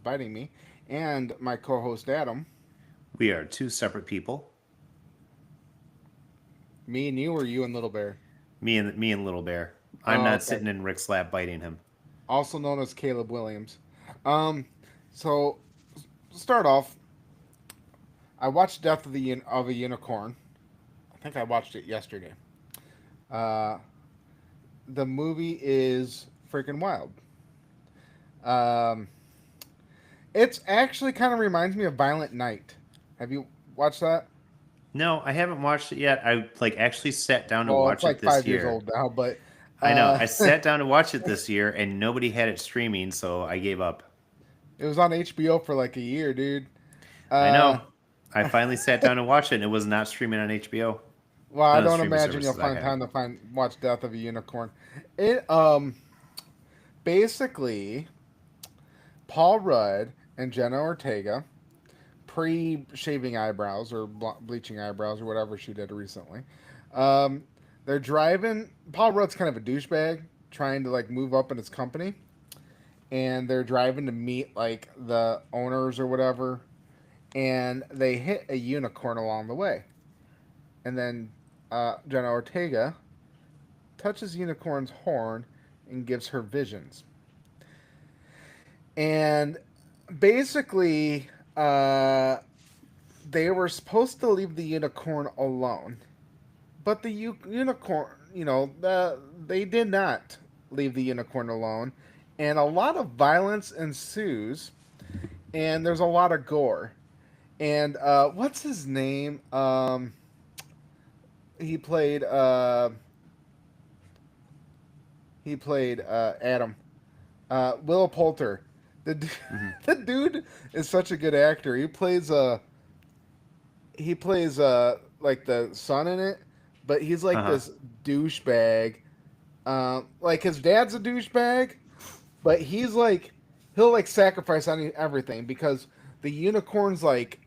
Biting me, and my co-host Adam. We are two separate people. Me and you, or you and Little Bear. Me and Little Bear. I'm Oh, not okay. sitting in Rick's lap biting him. Also known as Caleb Williams. Um, so start off. I watched Death of a Unicorn. I think I watched it yesterday. Uh, the movie is freaking wild. Um, it's actually kind of reminds me of Violent Night. Have you watched that? No, I haven't watched it yet. I actually sat down to Well, it's watch it like this 5 years year. old now, but I know. uh, I sat down to watch it this year and nobody had it streaming, so I gave up. it was on HBO for like a year, dude. I Uh, know. I finally sat down to watch it and it was not streaming on HBO. well, I None of the don't streaming imagine you'll services I find have. time to watch Death of a Unicorn. It basically Paul Rudd and Jenna Ortega pre shaving eyebrows or bleaching eyebrows or whatever she did recently. Um, they're driving. Paul Rudd's kind of a douchebag, trying to like move up in his company, and they're driving to meet like the owners or whatever, and they hit a unicorn along the way, and then Jenna Ortega touches unicorn's horn and gives her visions, and basically. They were supposed to leave the unicorn alone, but the unicorn, they did not leave the unicorn alone, and a lot of violence ensues, and there's a lot of gore. And what's his name? He played uh, he played Adam. Will Poulter. Hmm. The dude is such a good actor. He plays like the son in it, but he's Uh like huh. this douchebag. Like his dad's a douchebag, but he'll like sacrifice on everything because the unicorn's like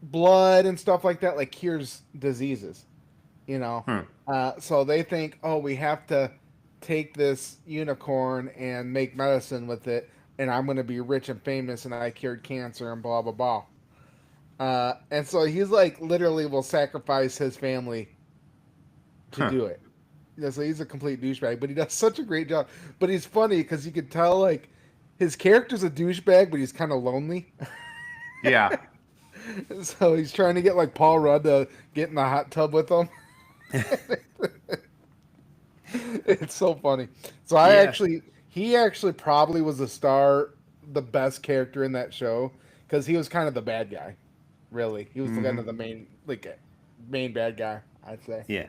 blood and stuff like that like cures diseases, you know. Hmm. So they think, oh, we have to take this unicorn and make medicine with it, and I'm going to be rich and famous, and I cured cancer and blah blah blah. And so he's like literally will sacrifice his family to Huh. do it. So he's a complete douchebag, but he does such a great job. But he's funny because you could tell like his character's a douchebag, but he's kind of lonely. Yeah. So he's trying to get like Paul Rudd to get in the hot tub with him. It's so funny. So Yeah. he actually probably was the star, the best character in that show because he was kind of the bad guy. Really, he was the kind Hmm. of the main bad guy. I'd say. Yeah.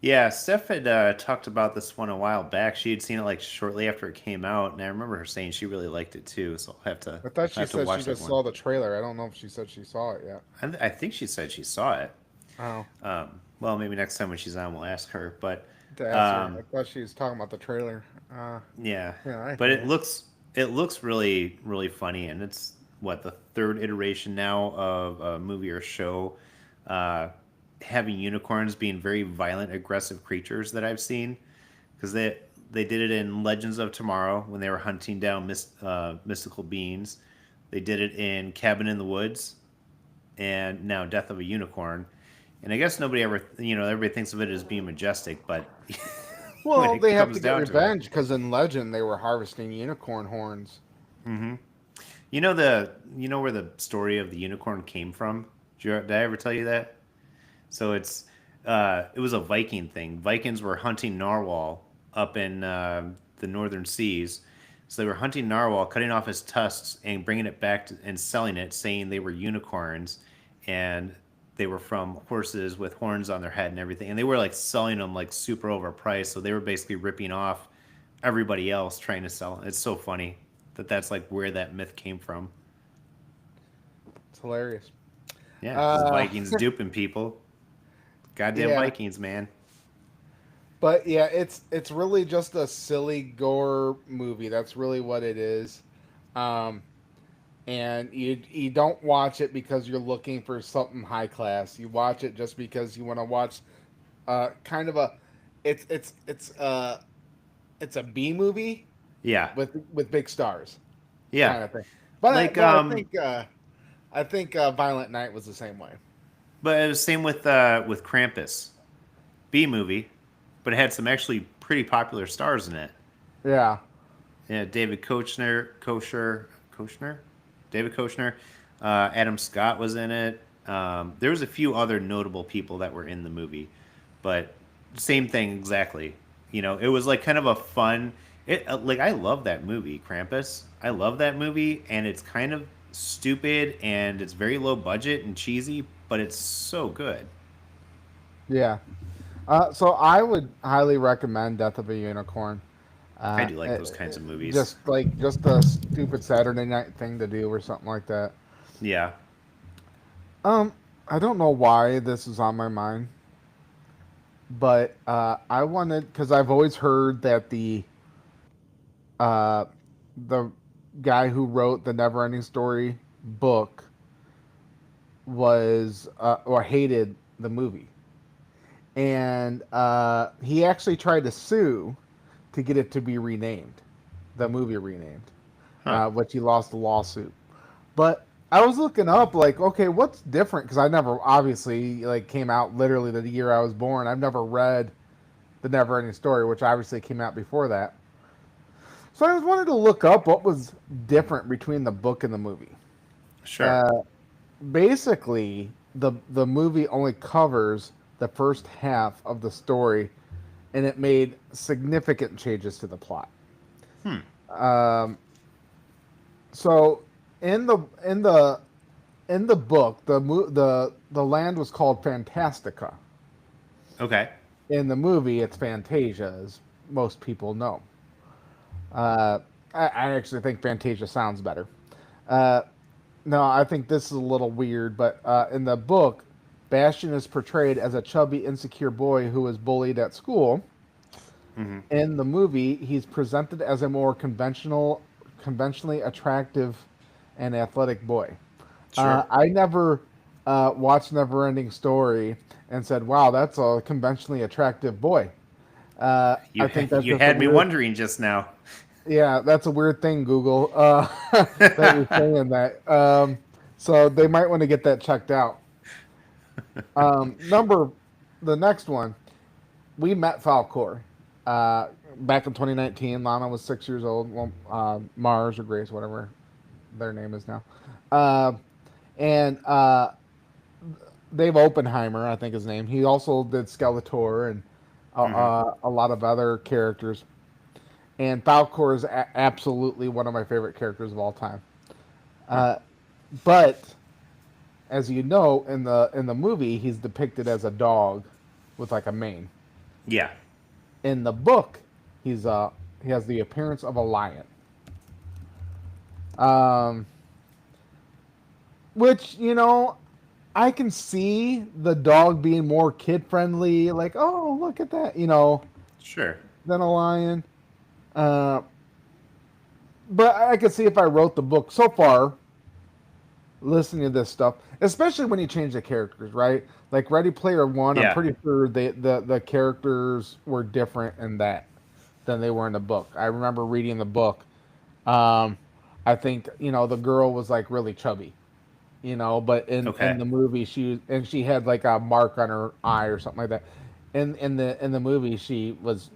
Yeah, Steph had talked about this one a while back. She had seen it like shortly after it came out, and I remember her saying she really liked it too. So I thought I'll she have to said she watch that just one. saw the trailer. I don't know if she said she saw it yet. I think she said she saw it. Oh, Well, maybe next time when she's on, we'll ask her. But to ask her. I um, thought she was talking about the trailer. yeah, Yeah, I but hear you. it looks really funny, and it's what the third iteration now of a movie or show uh, having unicorns being very violent, aggressive creatures that I've seen because they did it in Legends of Tomorrow when they were hunting down mystical beings. They did it in Cabin in the Woods, and now Death of a Unicorn. And I guess nobody ever, everybody thinks of it as being majestic, but when Well, it they have to comes get down to it, revenge because in Legend they were harvesting unicorn horns. you know where the story of the unicorn came from. Did I ever tell you that? So it was a Viking thing. Vikings were hunting narwhal up in the northern seas. So they were hunting narwhal, cutting off his tusks and bringing it back and selling it, saying they were unicorns, and they were from horses with horns on their head and everything. And they were like selling them like super overpriced. So they were basically ripping off everybody else trying to sell. It's so funny that that's like where that myth came from. It's hilarious. Yeah, because Uh, Vikings duping people. Goddamn yeah, Vikings, man. but yeah, it's really just a silly gore movie. That's really what it is. Um, and you don't watch it because you're looking for something high class. You watch it just because you want to watch kind of a it's it's it's a B movie Yeah. with big stars. Yeah. kind of thing. But Like I think Violent Night was the same way. but it was same with Krampus. B movie, but it had some actually pretty popular stars in it. Yeah, Yeah, David Kochner, David Kochner, Adam Scott was in it. There was a few other notable people that were in the movie, but same thing exactly. You know, it was like kind of a fun. It like I love that movie, Krampus. I love that movie, and it's kind of stupid and it's very low budget and cheesy, but it's so good. yeah. So I would highly recommend Death of a Unicorn. I Uh, do like eh, those kinds of movies. just a stupid Saturday night thing to do or something like that. Yeah. Um, I don't know why this is on my mind, but I wanted because I've always heard that uh, the guy who wrote the Neverending Story book was or hated the movie, and he actually tried to sue to get it to be renamed, the movie renamed, Huh. which he lost the lawsuit. But I was looking up, like, okay, what's different? Because I never, obviously, like, came out literally the year I was born. I've never read the Neverending Story, which obviously came out before that. So I was wanted to look up what was different between the book and the movie. Sure. Uh, Basically, the movie only covers the first half of the story, and it made significant changes to the plot. Hmm. Um, so in the in the in the book, the land was called Fantastica. Okay. In the movie, it's Fantasia, as most people know. Uh, I actually think Fantasia sounds better. Uh, no, I think this is a little weird, but in the book, Bastion is portrayed as a chubby, insecure boy who is bullied at school. Mm-hmm. In the movie, he's presented as a more conventionally attractive and athletic boy. Sure. I never watched Neverending Story and said, "Wow, that's a conventionally attractive boy." I think that's You just a had me weird. wondering just now. Yeah, that's a weird thing, Google. That you're saying that. So they might want to get that checked out. Number, the next one, we met Falcor back in 2019. Lana was 6 years old. Well, Mars or Grace, whatever their name is now. Uh, and Dave Oppenheimer, I think his name. He also did Skeletor and Hmm. a lot of other characters. And Falcor is absolutely one of my favorite characters of all time. Huh. Uh, but as you know, in the movie, he's depicted as a dog with like a mane. Yeah. In the book, he has the appearance of a lion. Um, which I can see the dog being more kid friendly, like, oh, look at that, Sure. than a lion. Uh, but I could see if I wrote the book so far, listening to this stuff, especially when you change the characters, right? Like Ready Player One, I'm Yeah. pretty sure the characters were different in that than they were in the book. I remember reading the book. Um, I think the girl was like really chubby, but in Okay. the movie she had like a mark on her eye or something like that. In the movie she was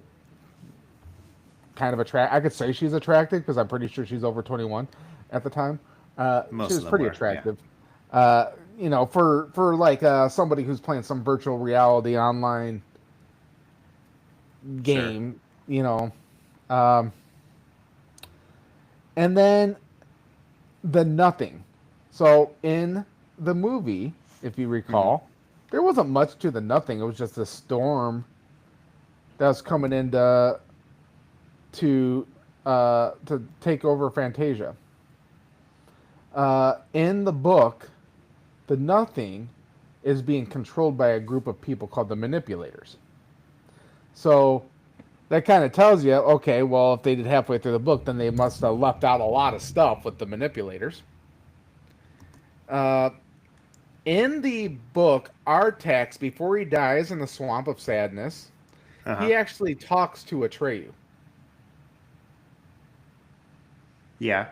kind of attract. I could say she's attractive because I'm pretty sure she's over 21 at the time. She Most of was them pretty were. Yeah. attractive. For like somebody who's playing some virtual reality online Sure. game, um, and then the nothing. So in the movie, if you Hmm. recall, there wasn't much to the nothing. It was just a storm that was coming in to take over Fantasia. In the book, the nothing is being controlled by a group of people called the manipulators. So that kind of tells you, okay, well, if they did halfway through the book, then they must have left out a lot of stuff with the manipulators. Uh, in the book, Artax, before he dies in the Swamp of Sadness, Uh huh. he actually talks to Atreyu. Yeah.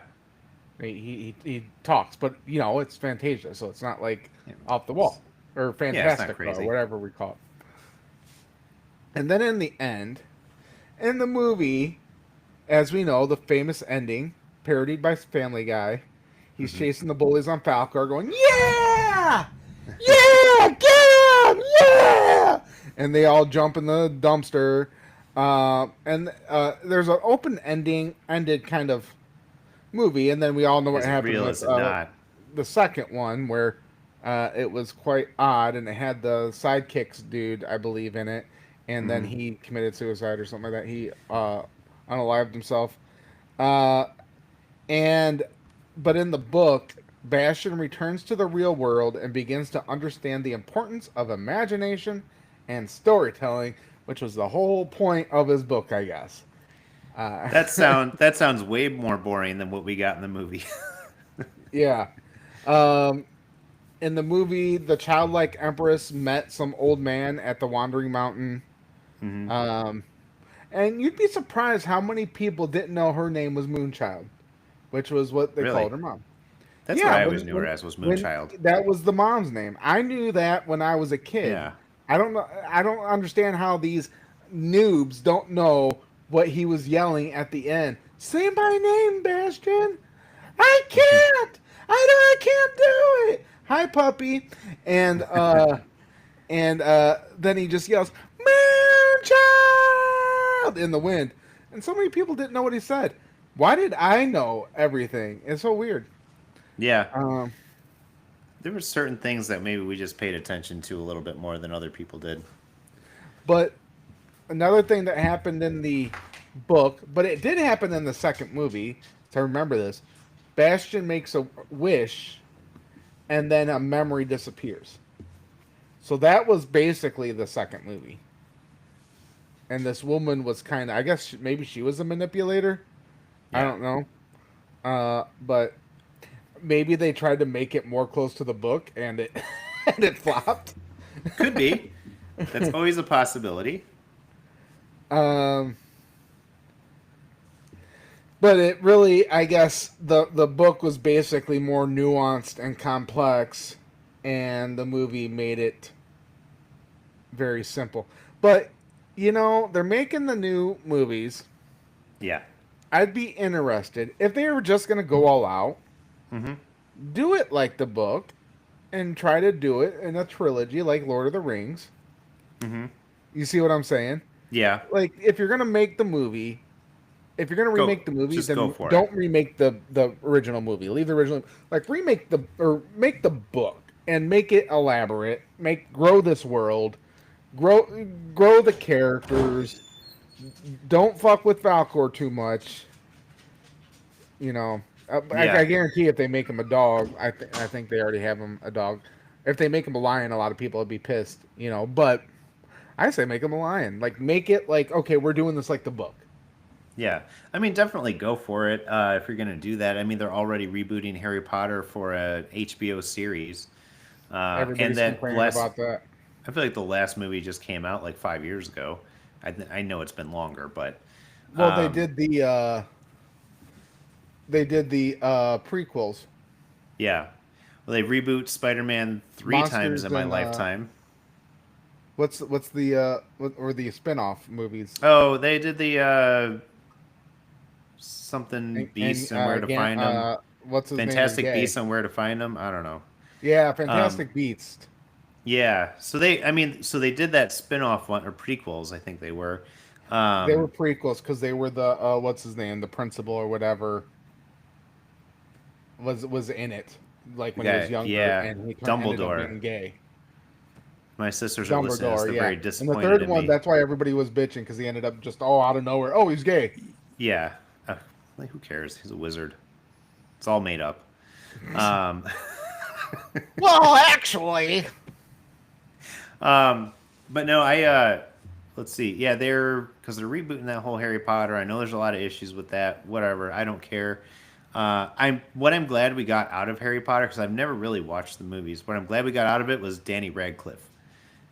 He talks, but it's Fantasia, so it's not like Yeah, off the it's, wall or yeah, it's not Fantastica or crazy. whatever we call it. And then in the end, in the movie, as we know, the famous ending, parodied by Family Guy, he's Hmm. chasing the bullies on Falcor, going, "Yeah, yeah, get him, yeah!" And they all jump in the dumpster. And there's an open ended kind of movie, and then we all know what Is it happened real? with Is it not? the second one, where it was quite odd, and it had the sidekicks dude, I believe, in it, and then Hmm. he committed suicide or something like that. He unalived himself. Uh, and but in the book, Bastion returns to the real world and begins to understand the importance of imagination and storytelling, which was the whole point of his book, I guess. Uh, That sounds way more boring than what we got in the movie. yeah. Um, in the movie, the childlike empress met some old man at the Wandering Mountain. Hmm. Um, and you'd be surprised how many people didn't know her name was Moonchild, which was what they called Really? her mom. That's what Yeah, I always knew her as was when Moonchild. that was the mom's name. I knew that when I was a kid. Yeah. I don't know. I don't understand how these noobs don't know what he was yelling at the end. Say my name, Bastion. I can't. I can't do it. Hi, puppy. And then he just yells, "Man, child!" in the wind. And so many people didn't know what he said. Why did I know everything? It's so weird. Yeah. Um, There were certain things that maybe we just paid attention to a little bit more than other people did. but another thing that happened in the book, but it did happen in the second movie. So remember this: Bastion makes a wish, and then a memory disappears. So that was basically the second movie. And this woman was kind of, I guess maybe she was a manipulator. I Yeah. don't know. But maybe they tried to make it more close to the book, and it and it flopped. Could be. That's always a possibility. um, but it really, I guess, the book was basically more nuanced and complex, and the movie made it very simple. But they're making the new movies. Yeah. I'd be interested if they were just going to go all out, Hmm. do it like the book, and try to do it in a trilogy like Lord of the Rings. Hmm. You see what I'm saying? Yeah. Like, if you're gonna make the movie, if you're gonna Go. remake the movie, Just go then for it. don't remake the original movie. Leave the original, like remake the or make the book and make it elaborate. Grow this world, grow the characters. Don't fuck with Falcor too much. You know, I Yeah. guarantee if they make him a dog, I think they already have him a dog. If they make him a lion, a lot of people would be pissed. But I say make him a lion. Like make it like okay, we're doing this like the book. Yeah. I mean, definitely go for it if you're going to do that. I mean, they're already rebooting Harry Potter for a HBO series. And Everybody's that complaining last, about that. I feel like the last movie just came out like 5 years ago. I know it's been longer, but Well, um, they did the prequels, yeah. Well, they reboot Spider-Man three times monsters in my and lifetime. what's the or the spin-off movies Oh, they did the something Beasts and Where to again Find Them. what's his name is Fantastic gay. Beasts and Where to Find Them. I don't know. Yeah, Um, Fantastic Beasts. yeah. So they did that spin-off one or prequels, I think they were. They were Um, prequels because they were the what's his name, the principal or whatever was in it, like the when he was guy, younger, yeah, and ended up Dumbledore. being gay. My sisters are listening. So Dumbledore, they're yeah. very And the disappointed third in one, me. that's why everybody was bitching because he ended up just out of nowhere. Oh, he's gay. Yeah. Like, who cares? He's a wizard. It's all made up. Um, Well, actually, but no, let's see. Yeah, because they're rebooting that whole Harry Potter. I know there's a lot of issues with that. Whatever. I don't care. I'm glad we got out of Harry Potter because I've never really watched the movies. What I'm glad we got out of it was Danny Radcliffe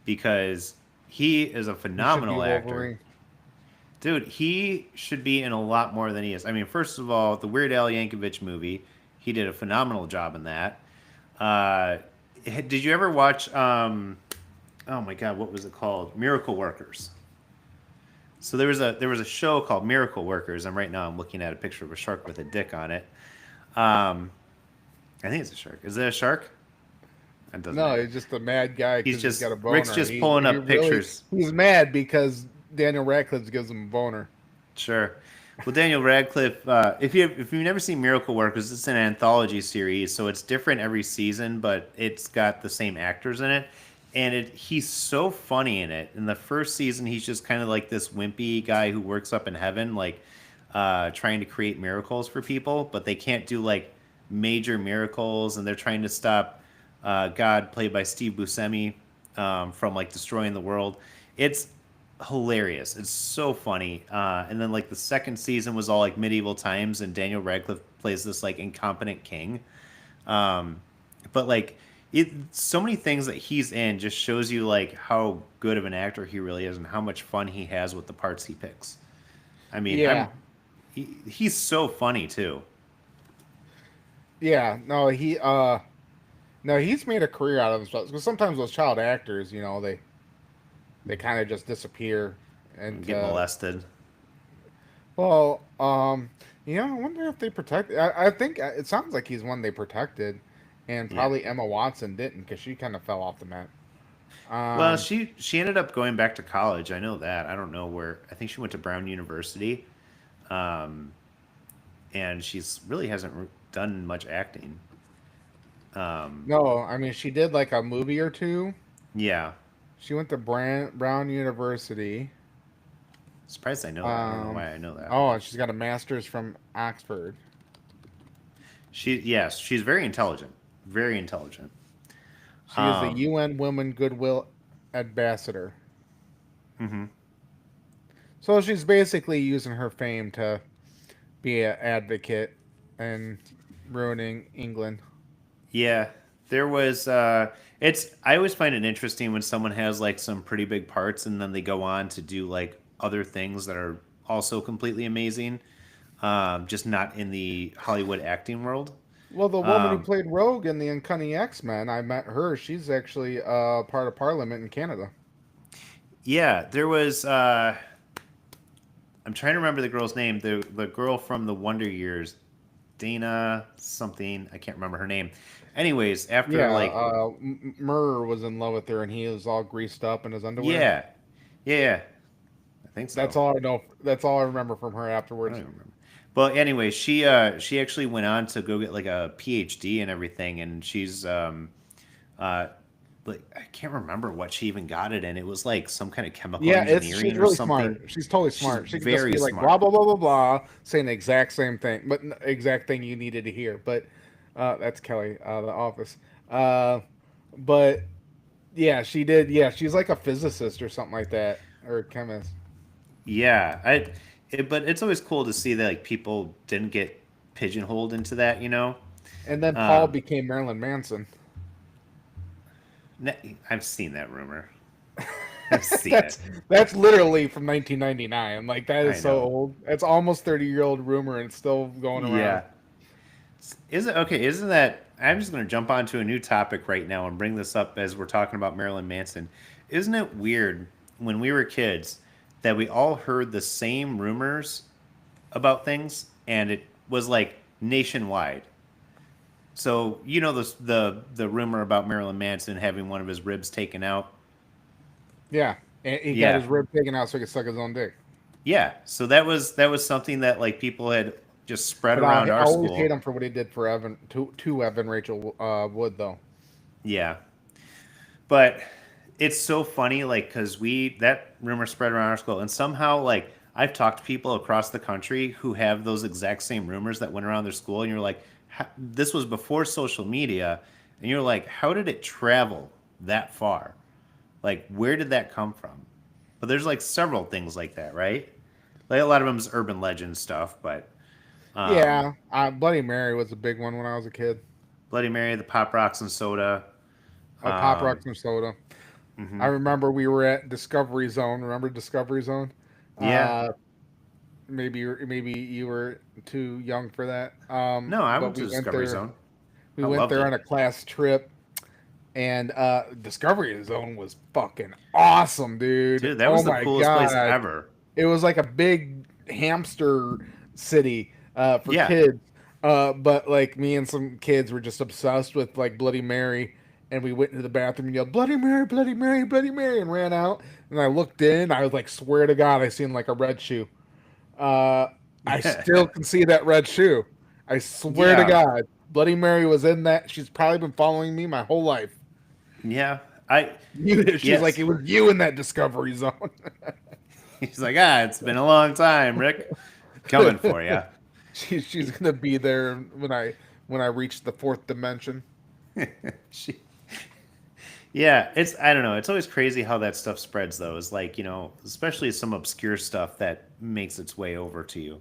because he is a he should be phenomenal actor. Wolverine. Dude, he should be in a lot more than he is. I mean, first of all, the Weird Al Yankovic movie, He did a phenomenal job in that. Uh, did you ever watch? Oh my God, what was it called? Miracle Workers. So there was a show called Miracle Workers, and right now I'm looking at a picture of a shark with a dick on it. Um, I think it's a shark. Is it a shark? It doesn't No, matter. he's just a mad guy He's because he's got just a Rick's boner. just pulling He up really pictures. he's mad because Daniel Radcliffe gives him a boner. Sure. Well, Daniel Radcliffe, if you've never seen Miracle Workers, it's an anthology series, so it's different every season, but it's got the same actors in it, and he's so funny in it. In the first season, he's just kind of like this wimpy guy who works up in heaven, like trying to create miracles for people, but they can't do like major miracles, and they're trying to stop God, played by Steve Buscemi, from like destroying the world. It's hilarious. It's so funny. And then like the second season was all like medieval times, and Daniel Radcliffe plays this like incompetent king. Um, but like so many things that he's in just shows you like how good of an actor he really is and how much fun he has with the parts he picks. I mean, Yeah, he's so funny too. yeah. No, he's made a career out of himself. Because sometimes those child actors, they kind of just disappear. And Get molested. well, I wonder if they protect. I think it sounds like he's one they protected, and Yeah. probably Emma Watson didn't because she kind of fell off the map. Well, Um, she ended up going back to college. I know that. I don't know where. I think she went to Brown University. Um, and she's really hasn't done much acting. Um, no, I mean she did like a movie or two. yeah, She went to Brown University. surprised I know that. I don't know Um, why I know that. oh, and she's got a master's from Oxford. Yes, she's very intelligent, very intelligent. She is the Um, UN Women Goodwill Ambassador. hmm So she's basically using her fame to be an advocate and ruining England. Yeah, there was. It's. I always find it interesting when someone has like some pretty big parts and then they go on to do like other things that are also completely amazing. Just not in the Hollywood acting world. Well, the woman who Um, played Rogue in the Uncanny X-Men, I met her. She's actually part of Parliament in Canada. yeah, there was. I'm trying to remember the girl's name. The girl from the Wonder Years, Dana something. I can't remember her name. Anyways, after Yeah, like Murr was in love with her, and he was all greased up in his underwear. yeah, yeah, I think That's so. all I know. That's all I remember from her I don't afterwards. even remember. Well, anyway, she actually went on to go get like a PhD and everything, and she's uh like I can't remember what she even got it in. It was like some kind of chemical Yeah, it's she's engineering or really something. smart. She's totally She's smart. She could just very be like smart. blah blah blah blah blah, saying the exact same thing, but exact thing you needed to hear. But that's Kelly, The Office. Uh, but yeah, she did. Yeah, she's like a physicist or something like that, or a chemist. Yeah, but it's always cool to see that like people didn't get pigeonholed into that, you know. And then Paul Um, became Marilyn Manson. I've seen that rumor. I've seen it. that's that's literally from 1999. Like that is I so know. old. It's almost 30-year-old rumor and it's still going around. Yeah. Is it okay? Isn't that? I'm just going to jump onto a new topic right now and bring this up as we're talking about Marilyn Manson. Isn't it weird when we were kids that we all heard the same rumors about things and it was like nationwide? So you know the rumor about Marilyn Manson having one of his ribs taken out. Yeah, and he got Yeah, his rib taken out so he could suck his own dick. yeah. So that was something that like people had just spread But around I our always hate school. him for what he did for Evan to Evan Rachel Wood though. Yeah, but it's so funny like because we that rumor spread around our school and somehow like I've talked to people across the country who have those exact same rumors that went around their school and you're like this was before social media and you're like how did it travel that far, like where did that come from? But there's like several things like that, right? Like a lot of them is urban legend stuff, but um Yeah, Bloody Mary was a big one when I was a kid. Bloody Mary, the Pop Rocks and Soda. Pop um Rocks and soda. I mhm. remember we were at Discovery Zone. Remember Discovery Zone? Yeah. Uh, maybe you were too young for that. No, I But went to Discovery Zone. we I went loved there on it. a class trip, and Discovery Zone was fucking awesome, dude. Dude, that Oh was the my coolest place god, ever. it was like a big hamster city for Yeah. kids. But like me and some kids were just obsessed with like Bloody Mary, and we went into the bathroom and yelled Bloody Mary, Bloody Mary, Bloody Mary, and ran out. And I looked in, I was like, swear to God, I seen like a red shoe. Uh, I still can see that red shoe. I swear to Yeah. God, Bloody Mary was in that. She's probably been following me my whole life. Yeah. I She's like, yes. it was you in that Discovery Zone. He's like, it's been a long time, Rick. Coming for you. She's gonna be there when I reach the fourth dimension. She, yeah, it's I don't know. It's always crazy how that stuff spreads though. It's like, especially some obscure stuff that makes its way over to you.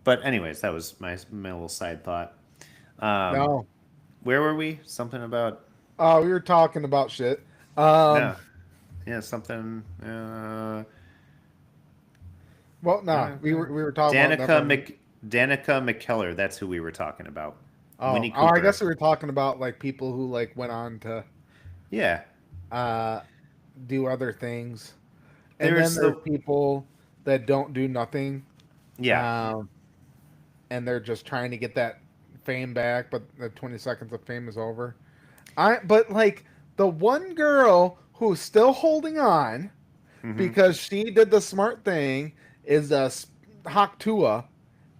But anyways, that was my little side thought. Um, No, where were we? Something about we were talking about shit. Um, no. Yeah, something well, no, uh, we were talking about Danica never. Mc Danica McKellar, that's who we were talking about. Oh, Winnie I guess Cooper. we were talking about like people who like went on to Yeah. uh do other things, and then There's there's the people that don't do nothing, yeah. um, and they're just trying to get that fame back, but the 20 seconds of fame is over. But like the one girl who's still holding on Hmm. because she did the smart thing is a Haktua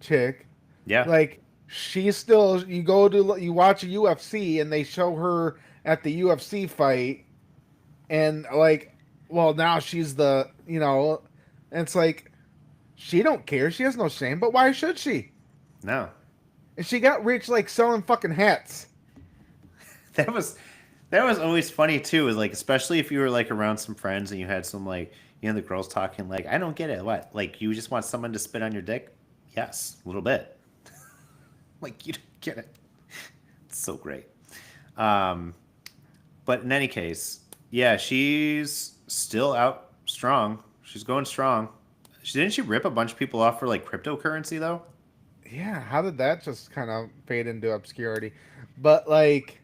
chick. Yeah. Like she's still, you watch a UFC and they show her at the UFC fight, and like, well, now she's the, and it's like she don't care, she has no shame, but why should she? No. And she got rich like selling fucking hats. That was that was always funny too, is like especially if you were like around some friends and you had some like the girls talking like, I don't get it. What? Like you just want someone to spit on your dick? Yes, a little bit. Like you don't get it. It's so great. Um but in any case, yeah, she's still out strong. She's going strong. Didn't she rip a bunch of people off for like cryptocurrency though? Yeah, how did that just kind of fade into obscurity? But like,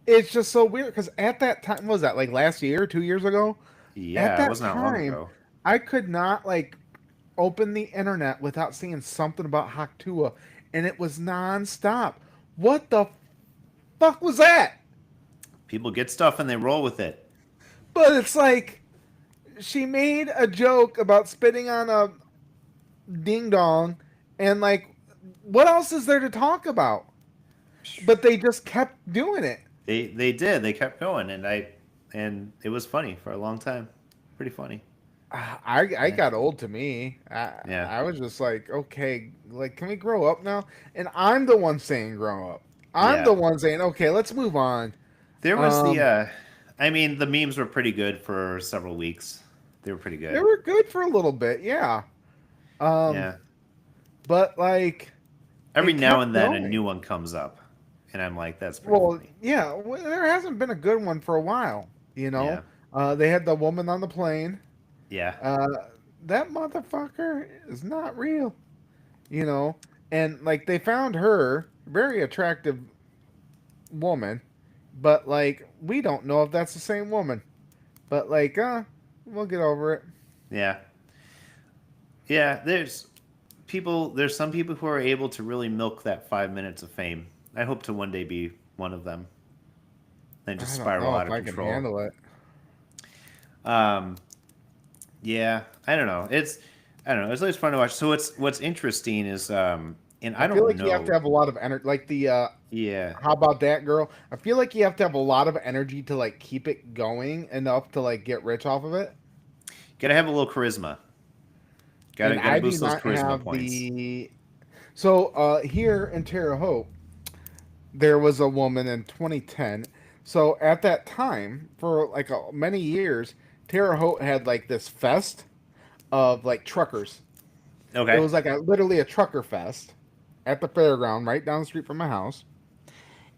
it's just so weird because at that time, what was that like last year, 2 years ago? At Yeah, it that wasn't that long time, ago. I could not like open the internet without seeing something about Haktua, and it was nonstop. What the fuck was that? People get stuff and they roll with it. But it's like she made a joke about spitting on a ding dong, and like, what else is there to talk about? But they just kept doing it. They did. They kept going, and it was funny for a long time. Pretty funny. I Yeah. got old to me. Yeah. I was just like, okay, like, can we grow up now? And I'm the one saying grow up. I'm the Yeah. one saying, okay, let's move on. There was the Um, I mean, the memes were pretty good for several weeks. They were pretty they good. were good for a little bit, yeah. Um, Yeah. but like, Every it now kept and then a new going. one comes up, and I'm like, that's pretty Well, funny. yeah, there hasn't been a good one for a while. You know, Yeah. they had the woman on the plane. Yeah. Uh, that motherfucker is not real. You know, and like they found her very attractive woman, but like we don't know if that's the same woman. But like, we'll get over it. Yeah. Yeah. There's some people who are able to really milk that 5 minutes of fame. I hope to one day be one of them. Then just I don't spiral know out if of I can control. handle it. Um, yeah, I don't know. I don't know. It's always fun to watch. So what's interesting is and I I feel don't like you have to know. have a lot of energy. Like the Yeah, how about that girl? I feel like you have to have a lot of energy to like keep it going enough to like get rich off of it. gotta have a little charisma. And Gotta I do boost those not charisma have points. the. So here in Terre Haute, there was a woman in 2010. So at that time, for like many years, Terre Haute had like this fest of like truckers. It Okay. was like literally a trucker fest at the fairground right down the street from my house.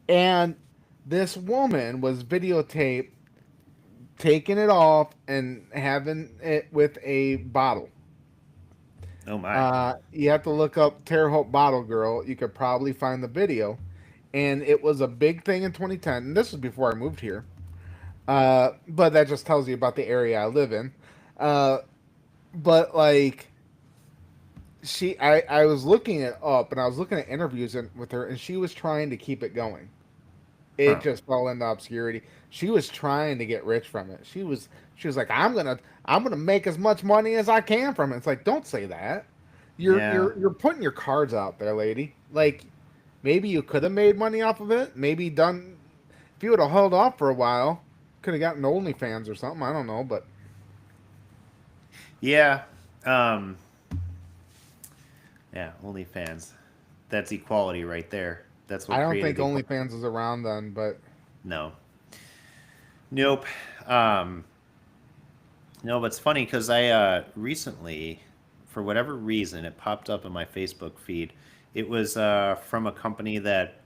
And this woman was videotaped taking it off and having it with a bottle. Oh my. You have to look up Terre Haute Bottle Girl. You could probably find the video, and it was a big thing in 2010. And this was before I moved here. But that just tells you about the area I live in. Uh, but like I was looking it up, and I was looking at interviews with her, and she was trying to keep it going. It Huh. just fell into obscurity. She was trying to get rich from it. She was like, I'm gonna make as much money as I can from it. It's like, don't say that. You're Yeah. you're you're putting your cards out there, lady. Like, maybe you could have made money off of it. Maybe done if you would have held off for a while, could have gotten OnlyFans or something. I don't know, but Yeah. Um, yeah. OnlyFans. That's equality right there. That's I what don't created think the OnlyFans is around then. But no. Nope. Um, no, but it's funny because I recently, for whatever reason, it popped up in my Facebook feed. It was from a company that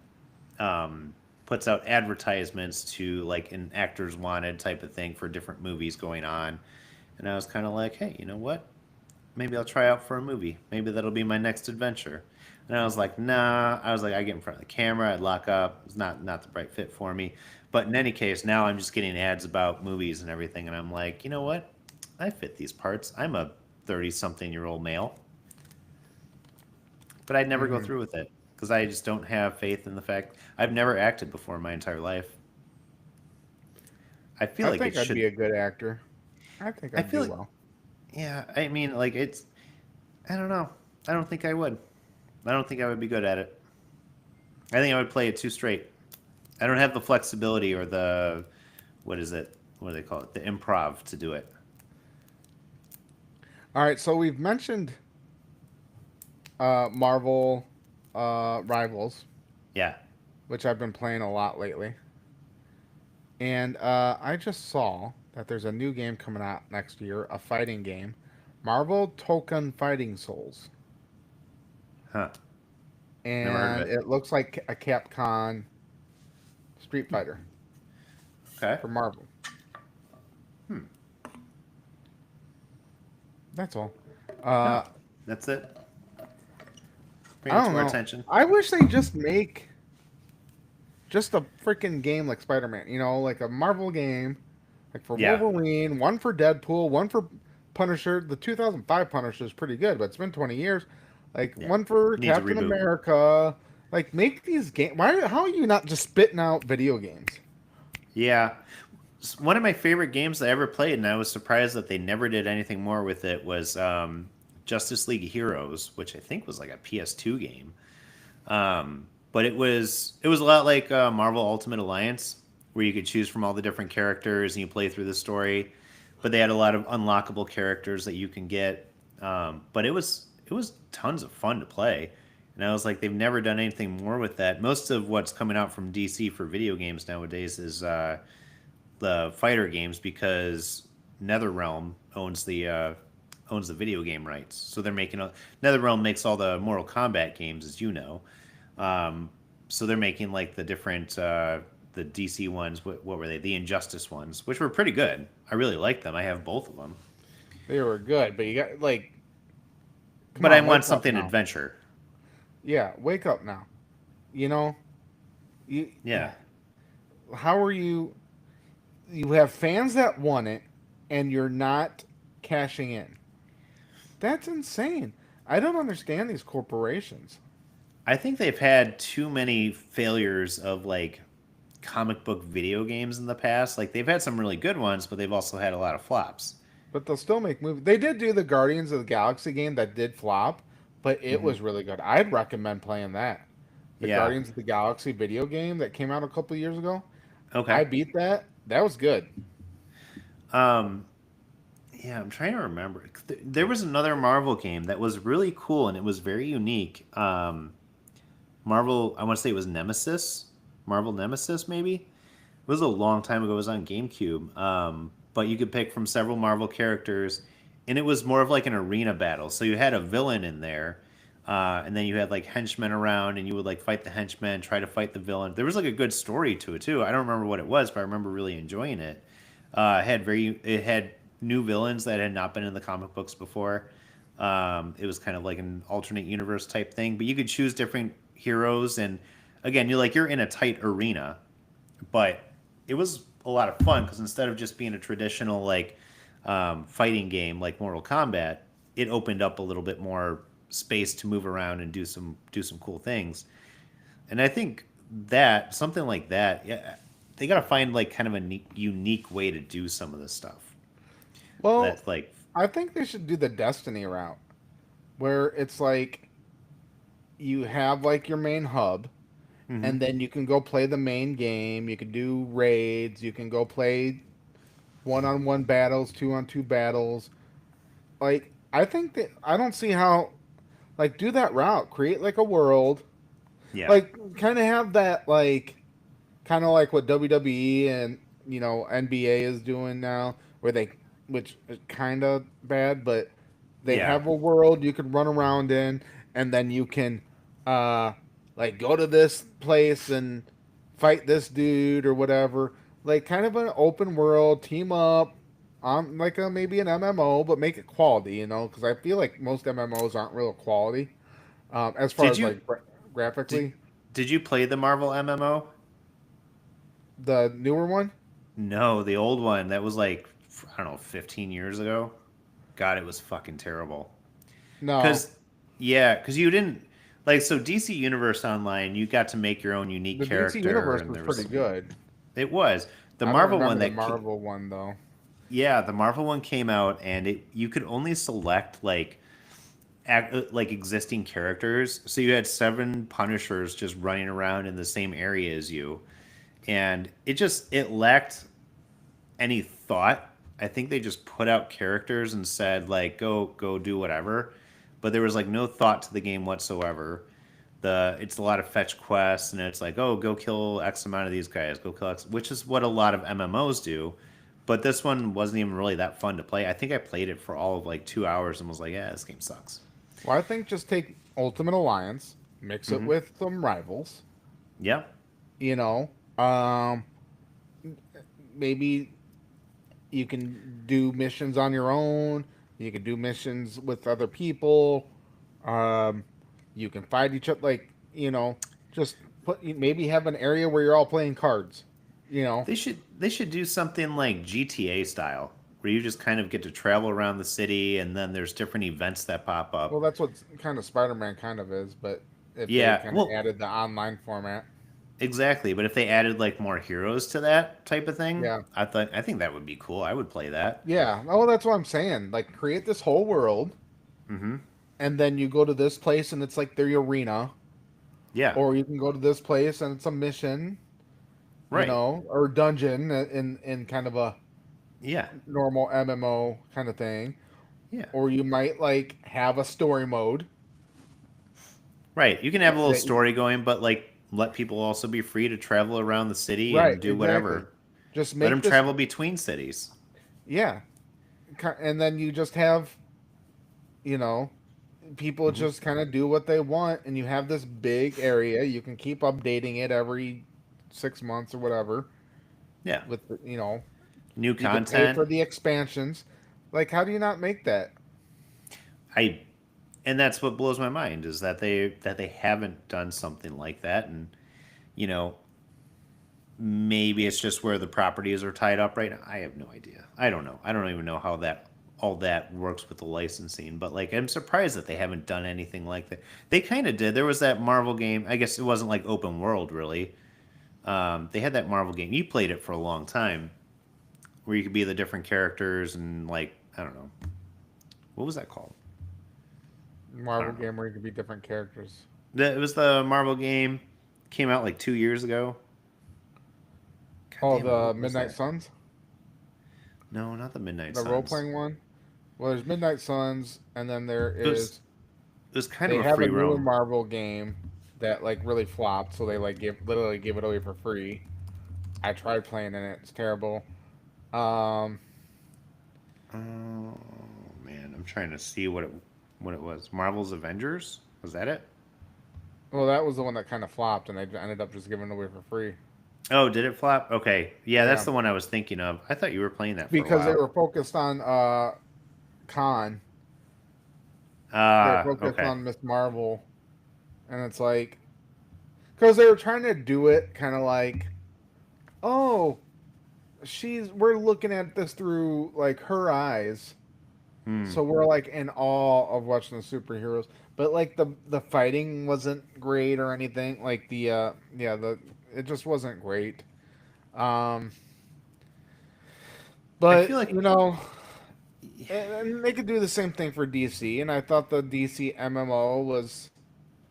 puts out advertisements to like an actors wanted type of thing for different movies going on. And I was kind of like, hey, you know what? Maybe I'll try out for a movie. Maybe that'll be my next adventure. And I was like, nah. I was like, I get in front of the camera, I'd lock up. It's not the right fit for me. But in any case, now I'm just getting ads about movies and everything, and I'm like, you know what? I fit these parts. I'm a 30-something-year-old male, but I'd never go mhm. through with it because I just don't have faith in the fact I've never acted before in my entire life. I feel I like it think I'd be should. a good actor. I think I I'd feel do like, well. yeah. I mean, like it's. I don't know. I don't think I would. I don't think I would be good at it. I think I would play it too straight. I don't have the flexibility or the what is it? What do they call it? The improv to do it. All right, so we've mentioned Marvel Rivals, Yeah. which I've been playing a lot lately. And I just saw that there's a new game coming out next year, a fighting game, Marvel Token Fighting Souls. Huh. Never heard of And it. it looks like a Capcom Street Fighter Okay. for Marvel. Hmm. That's all. Oh, Uh, that's it. Bring I it to don't our know. attention. I wish they just make just a freaking game like Spider Man, like a Marvel game, like for Yeah. Wolverine, one for Deadpool, one for Punisher. The 2005 Punisher is pretty good, but it's been 20 years. Like Yeah. one for Needs a Captain reboot. America. Like make these games. Why? How are you not just spitting out video games? Yeah. One of my favorite games I ever played, and I was surprised that they never did anything more with it, was Justice League Heroes, which I think was like a PS2 game. But it was a lot like Marvel Ultimate Alliance, where you could choose from all the different characters and you play through the story. But they had a lot of unlockable characters that you can get. But it was tons of fun to play. And I was like, they've never done anything more with that. Most of what's coming out from DC for video games nowadays is the fighter games because NetherRealm owns the video game rights. So they're making NetherRealm makes all the Mortal Kombat games, as you know. Um, so they're making like the different the DC ones. What were they? The Injustice ones, which were pretty good. I really liked them. I have both of them. They were good, but you got like, come But I on, want wake up something now. adventure. Yeah, wake up now. You know, you. Yeah. How are you? You have fans that want it, and you're not cashing in. That's insane. I don't understand these corporations. I think they've had too many failures of like comic book video games in the past. Like they've had some really good ones, but they've also had a lot of flops. But they'll still make movies. They did do the Guardians of the Galaxy game that did flop, but it Hmm. was really good. I'd recommend playing that. The Yeah. Guardians of the Galaxy video game that came out a couple years ago. Okay. I beat that. That was good. Um, yeah, I'm trying to remember. There was another Marvel game that was really cool and it was very unique. Marvel, I want to say it was Nemesis, Marvel Nemesis, maybe. It was a long time ago. It was on GameCube. But you could pick from several Marvel characters, and it was more of like an arena battle. So you had a villain in there, and then you had like henchmen around, and you would like fight the henchmen, try to fight the villain. There was like a good story to it too. I don't remember what it was, but I remember really enjoying it. It had new villains that had not been in the comic books before. It was kind of like an alternate universe type thing, but you could choose different heroes, and again, you're in a tight arena, but it was a lot of fun because instead of just being a traditional fighting game like Mortal Kombat, it opened up a little bit more space to move around and do some cool things. And I think that something like that, yeah, they got to find like kind of a unique way to do some of this stuff. Well, That's like, I think they should do the Destiny route, where it's like you have like your main hub, hmm and then you can go play the main game. You can do raids. You can go play one-on-one battles, two-on-two battles. Like I think that I don't see how like do that route. Create like a world, yeah, like kind of have that like kind of like what WWE and NBA is doing now, where they which is kind of bad, but they yeah, have a world you can run around in, and then you can uh like go to this place and fight this dude or whatever. Like kind of an open world team up on like a maybe an MMO, but make it quality, because I feel like most MMOs aren't real quality as far Did as you like did graphically. did you play the Marvel MMO? The newer one. No, the old one that was like I don't know, 15 years ago. God, it was fucking terrible. No, Cause yeah, cause you didn't like so DC Universe Online. You got to make your own unique the DC character, universe and was there pretty was good. it was the I don't Marvel one remember the that Marvel one though. yeah, the Marvel one came out, and it you could only select like existing characters. So you had 7 Punishers just running around in the same area as you, and it lacked any thought. I think they just put out characters and said like go do whatever, but there was like no thought to the game whatsoever. It's a lot of fetch quests, and it's like, oh, go kill X amount of these guys, go kill X, which is what a lot of MMOs do. But this one wasn't even really that fun to play. I think I played it for all of like 2 hours and was like, yeah, this game sucks. Well, I think just take Ultimate Alliance, mix it Mm-hmm. with some rivals. Yep. You know, um, maybe you can do missions on your own. You can do missions with other people. Um, you can fight each other. Like just maybe have an area where you're all playing cards. You know, They should do something like GTA style, where you just kind of get to travel around the city, and then there's different events that pop well, up. that's what kind of Spider-Man kind of is, but if they Yeah, kind of well, added the online format, exactly. But if they added like more heroes to that type of thing, yeah, I think that would be cool. I would play that. yeah. Oh, that's what I'm saying. Like, create this whole world, Mm-hmm. and then you go to this place, and it's like their arena, Yeah. or you can go to this place, and it's a mission, Right. or dungeon in kind of a Yeah. normal MMO kind of thing, Yeah. or you might like have a story mode. Right. You can have a little That story going, but like let people also be free to travel around the city right, and do exactly. whatever. Just Let make them this, travel between cities. yeah, and then you just have you know people Hmm just kind of do what they want, and you have this big area. You can keep updating it every 6 months or whatever. Yeah. With New you can pay content. for the expansions. Like, how do you not make that? I and that's what blows my mind is that they haven't done something like that, and you know maybe it's just where the properties are tied up right now. I have no idea. I don't know. I don't even know how that all that works with the licensing, but like I'm surprised that they haven't done anything like that. They kind of did. There was that Marvel game. I guess it wasn't like open world really. They had that Marvel game. You played it for a long time, where you could be the different characters and like I don't know what was that called. I Marvel don't know. game where you can be different characters. It was the Marvel game. Came out like 2 years ago. God Oh, damn it! the What was Midnight that? Suns, No, not the Midnight the role Suns. playing one. Well, there's Midnight Suns, and then there It was is it was kind of they a have a free newer roam. Marvel game that like really flopped, so they like give literally give it away for free. I tried playing in it; it's terrible. Um, Oh man, I'm trying to see what it was. Marvel's Avengers? Was that it? well, that was the one that kind of flopped, and they ended up just giving it away for free. Oh, did it flop? Okay. Yeah, that's Yeah, the one I was thinking of. I thought you were playing that for a because they while. were focused on Khan. They Ah, focused okay. on Miss Marvel, and it's like because they were trying to do it kind of like, oh, we're looking at this through like her eyes, Hmm. so we're like in awe of watching the superheroes. But like the fighting wasn't great or anything. Like the it just wasn't great. Um, I but feel like and they could do the same thing for DC. And I thought the DC MMO was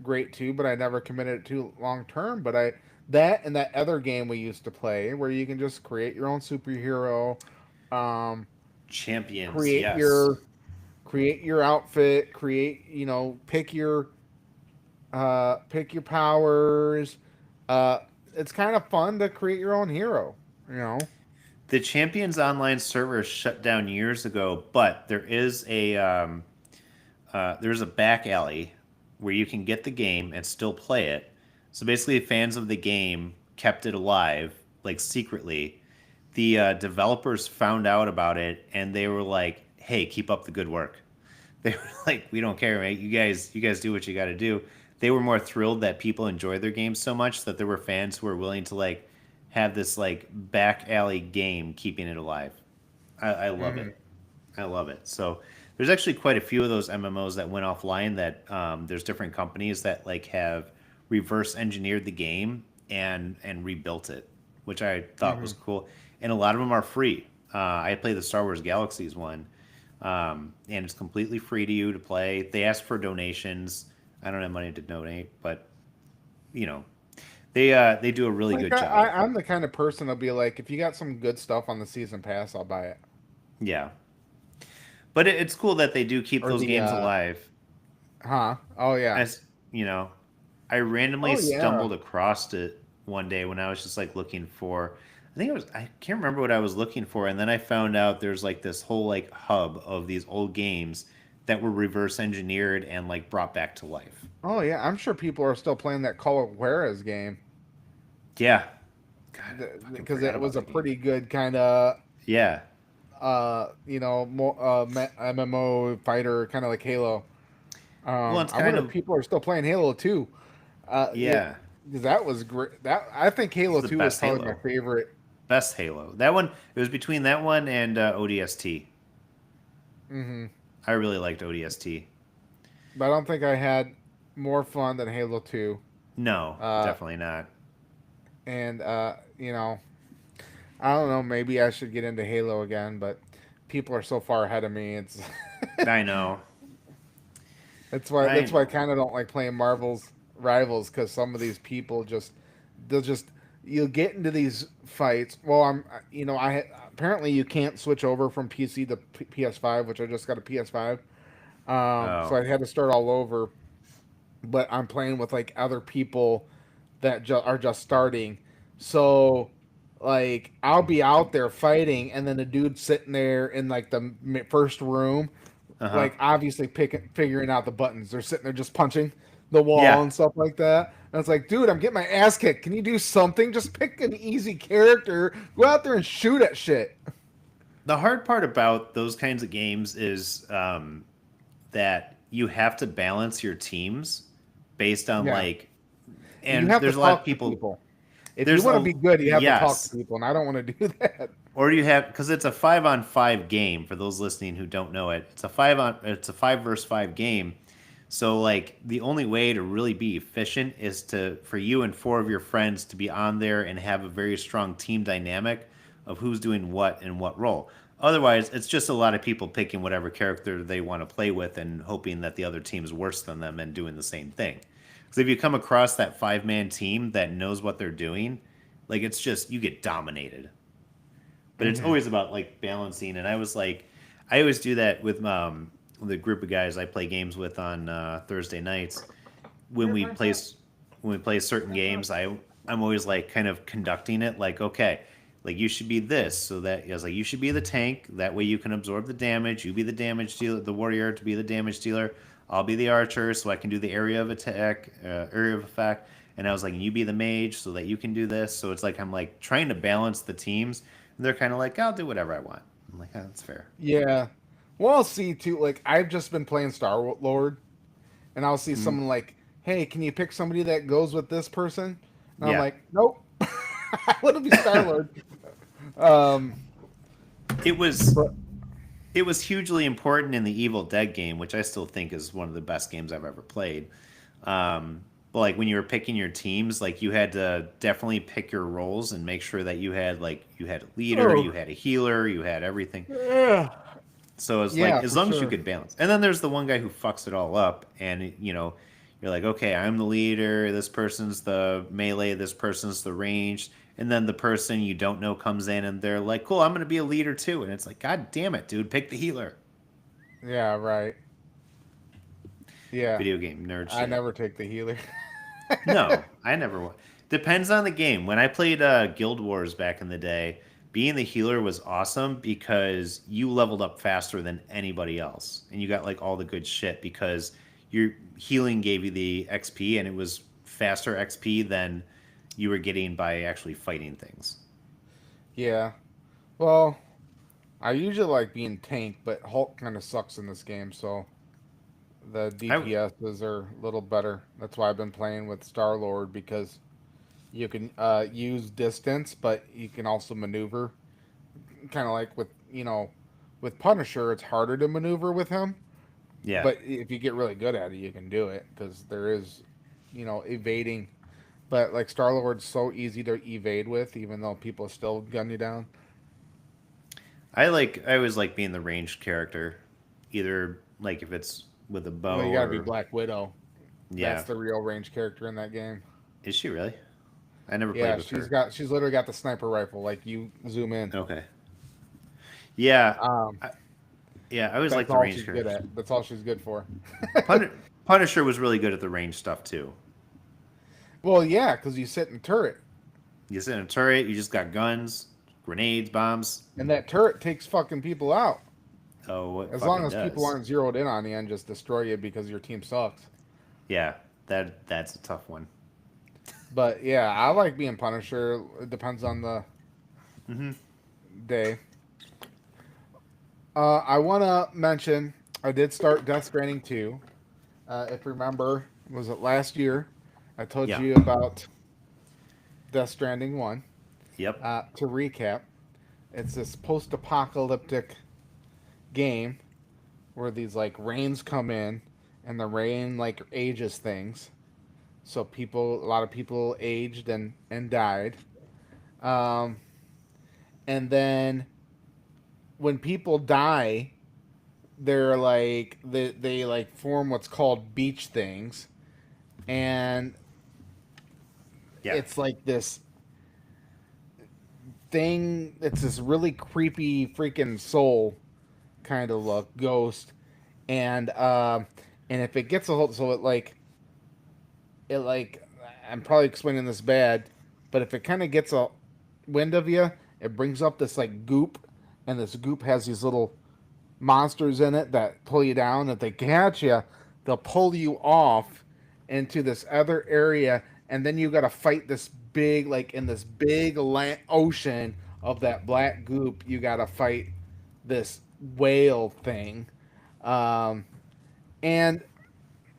great too, but I never committed it to long term. But I that and that other game we used to play where you can just create your own superhero, um, champions, create yes. your outfit, pick your powers. Uh, it's kind of fun to create your own hero. You know. The Champions Online server shut down years ago, but there's a back alley where you can get the game and still play it. So basically, fans of the game kept it alive, like secretly. The developers found out about it and they were like, "Hey, keep up the good work." They were like, "We don't care, mate. You guys do what you got to do." They were more thrilled that people enjoyed their games so much that there were fans who were willing to like have this like back alley game keeping it alive. I love Hmm. it. I love it. So there's actually quite a few of those MMOs that went offline that there's different companies that like have reverse engineered the game and rebuilt it, which I thought was Hmm. cool. And a lot of them are free. I play the Star Wars Galaxies one, and it's completely free to you to play. They ask for donations. I don't have money to donate, but you know they do a really Like good job. I'm the kind of person that'll be like, if you got some good stuff on the season pass, I'll buy it. Yeah, but it's cool that they do keep Or those the games alive. huh? Oh yeah. As you know, I randomly Oh yeah. stumbled across it one day when I was just like looking for. I can't remember what I was looking for, and then I found out there's like this whole like hub of these old games that were reverse engineered and like brought back to life. Oh yeah. I'm sure people are still playing that Call of Juarez game Yeah, God, I fucking because forgot it about was a that game. pretty good kind of Yeah, MMO fighter, kind of like Halo. well, it's I kind wonder if of people are still playing Halo 2. Yeah, yeah, because that was great. That I think it's Halo the 2 was best probably my Halo, favorite. best Halo. That one it was between that one and ODST. Hmm. I really liked ODST. But I don't think I had more fun than Halo 2. No, Uh, definitely not. and I don't know. Maybe I should get into Halo again, but people are so far ahead of me. It's I know. that's I why I kind of don't like playing Marvel's Rivals, because some of these people they'll just you'll get into these fights. Well, apparently you can't switch over from PC to PS5, which I just got a PS5. So oh I had to start all over. But I'm playing with like other people that are just starting. So like I'll be out there fighting, and then the dude sitting there in like the first room, uh huh like obviously picking figuring out the buttons. They're sitting there just punching the wall yeah. and stuff like that. And it's like, dude, I'm getting my ass kicked. Can you do something? Just pick an easy character. Go out there and shoot at shit. The hard part about those kinds of games is that you have to balance your teams based on Yeah. like, And you and have to there's a lot of talk to people. people. If you There's want to a be good, you have to talk to yes, people, and I don't want to do that. or you have because it's a 5-on-5 game. For those listening who don't know it, it's a 5 versus 5 game. So like the only way to really be efficient is for you and 4 of your friends to be on there and have a very strong team dynamic of who's doing what and what role. Otherwise, it's just a lot of people picking whatever character they want to play with and hoping that the other team's worse than them and doing the same thing. Because if you come across that 5-man team that knows what they're doing, like it's just you get dominated. But it's Hmm. always about like balancing. And I always do that with the group of guys I play games with on Thursday nights when we play certain games. I'm always like kind of conducting it like okay, like you should be this so that I was like you should be the tank that way you can absorb the damage. You be the damage dealer, the warrior to be the damage dealer. I'll be the archer so I can do the area of attack, area of effect. And I was like, you be the mage so that you can do this. So it's like I'm like trying to balance the teams, and they're kind of like, I'll do whatever I want. I'm like, oh, that's fair. Yeah. Well, I'll see too. Like I've just been playing Star Lord, and I'll see Mm, someone like, "Hey, can you pick somebody that goes with this person?" And I'm yeah. like, "Nope, I want to be Star Lord." Um, It was but it was hugely important in the Evil Dead game, which I still think is one of the best games I've ever played. But like when you were picking your teams, like you had to definitely pick your roles and make sure that you had a leader, you oh had a healer, you had everything. yeah, So it's yeah, like as for long as you sure. could balance. And then there's the one guy who fucks it all up, and you're like, okay, I'm the leader. This person's the melee. This person's the ranged. And then the person you don't know comes in, and they're like, cool, I'm gonna be a leader too. And it's like, god damn it, dude, pick the healer. Yeah, right. Yeah, Video game nerd I shit. never take the healer. No, I never. Depends on the game. When I played Guild Wars back in the day, being the healer was awesome because you leveled up faster than anybody else, and you got like all the good shit because your healing gave you the XP, and it was faster XP than you were getting by actually fighting things. Yeah. Well, I usually like being tank, but Hulk kind of sucks in this game, so the I DPSs are a little better. That's why I've been playing with Star Lord because you can use distance, but you can also maneuver. Kind of like with Punisher, it's harder to maneuver with him, yeah. but if you get really good at it, you can do it because there is, evading. But like Star Lord's so easy to evade with, even though people still gun you down. I always like being the ranged character, either like if it's with a Well, bow you gotta be or Black Widow. That's yeah. the real range character in that game. Is she really? I never played Yeah, with her. she's literally got the sniper rifle. Like you zoom in. Okay. Yeah, Um, I, yeah. I always that's liked the all range she's good characters. at. That's all she's good for. Punisher was really good at the range stuff too. Well, yeah, because you sit in a turret, You sit in a turret, you just got guns, grenades, bombs. and that turret takes fucking people out. Oh, it As long fucking as people does. aren't zeroed in on you and just destroy you because your team sucks. Yeah, that's a tough one. But yeah, I like being Punisher. It depends on the Hmm. day. I want to mention I did start Death Stranding 2. If you remember, was it last year? I told Yeah. you about Death Stranding 1. Yep. To recap, it's this post apocalyptic game where these like rains come in and the rain like ages things. So a lot of people aged and died. Um, and then when people die, they like form what's called beach things, and Yeah. it's like this thing. It's this really creepy freaking soul kind of look ghost, and and if it gets a hold, so it like I'm probably explaining this bad, but if it kind of gets a wind of you, it brings up this like goop, and this goop has these little monsters in it that pull you down. If they catch you, they'll pull you off into this other area, and then you got to fight this big, like in this big ocean of that black goop. You got to fight this whale thing, um, and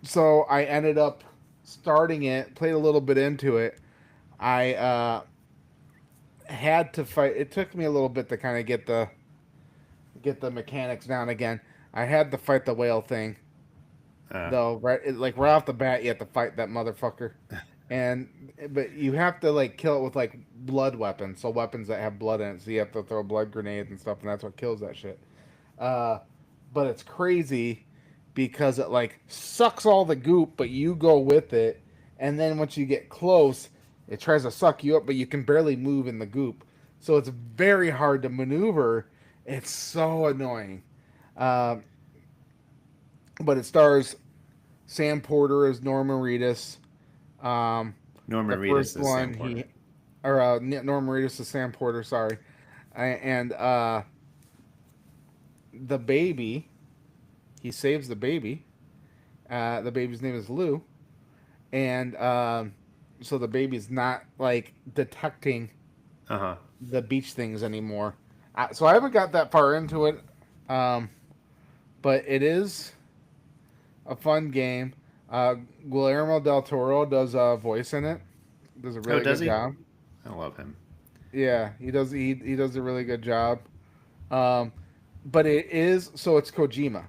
so I ended up starting it, played a little bit into it. I had to fight. It took me a little bit to kind of get the mechanics down again. I had to fight the whale thing Uh, though, right? Like right off the bat, you have to fight that motherfucker, and but you have to like kill it with like blood weapons, so weapons that have blood in it. So you have to throw blood grenades and stuff, and that's what kills that shit. Uh, but it's crazy because it like sucks all the goop, but you go with it, and then once you get close, it tries to suck you up, but you can barely move in the goop. So it's very hard to maneuver. It's so annoying. Um, but it stars Sam Porter as Norman Reedus. Um, the Norman first Reedus is Sam one Porter. Norman Reedus is Sam Porter. Sorry, and the baby, he saves the baby. The baby's name is Lou, and so the baby's not like detecting Uh huh. the beach things anymore. So I haven't got that far into it. Um, but it is a fun game. Uh, Guillermo del Toro does a voice in it. Does a Oh, really does good he? job. I love him. Yeah, he does. He does a really good job. Um, but it is so it's Kojima,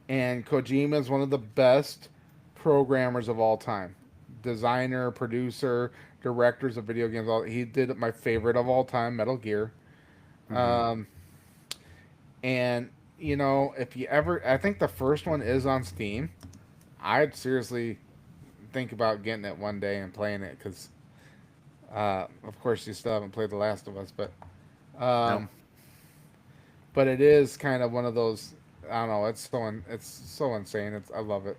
and Kojima is one of the best programmers of all time. Designer, producer, directors of video games. He did my favorite of all time, Metal Gear. Hmm. Um, and if you ever, I think the first one is on Steam. I'd seriously think about getting it one day and playing it because, of course, you still haven't played The Last of Us, Nope. um, but it is kind of one of those. I don't know. It's so insane. I love it.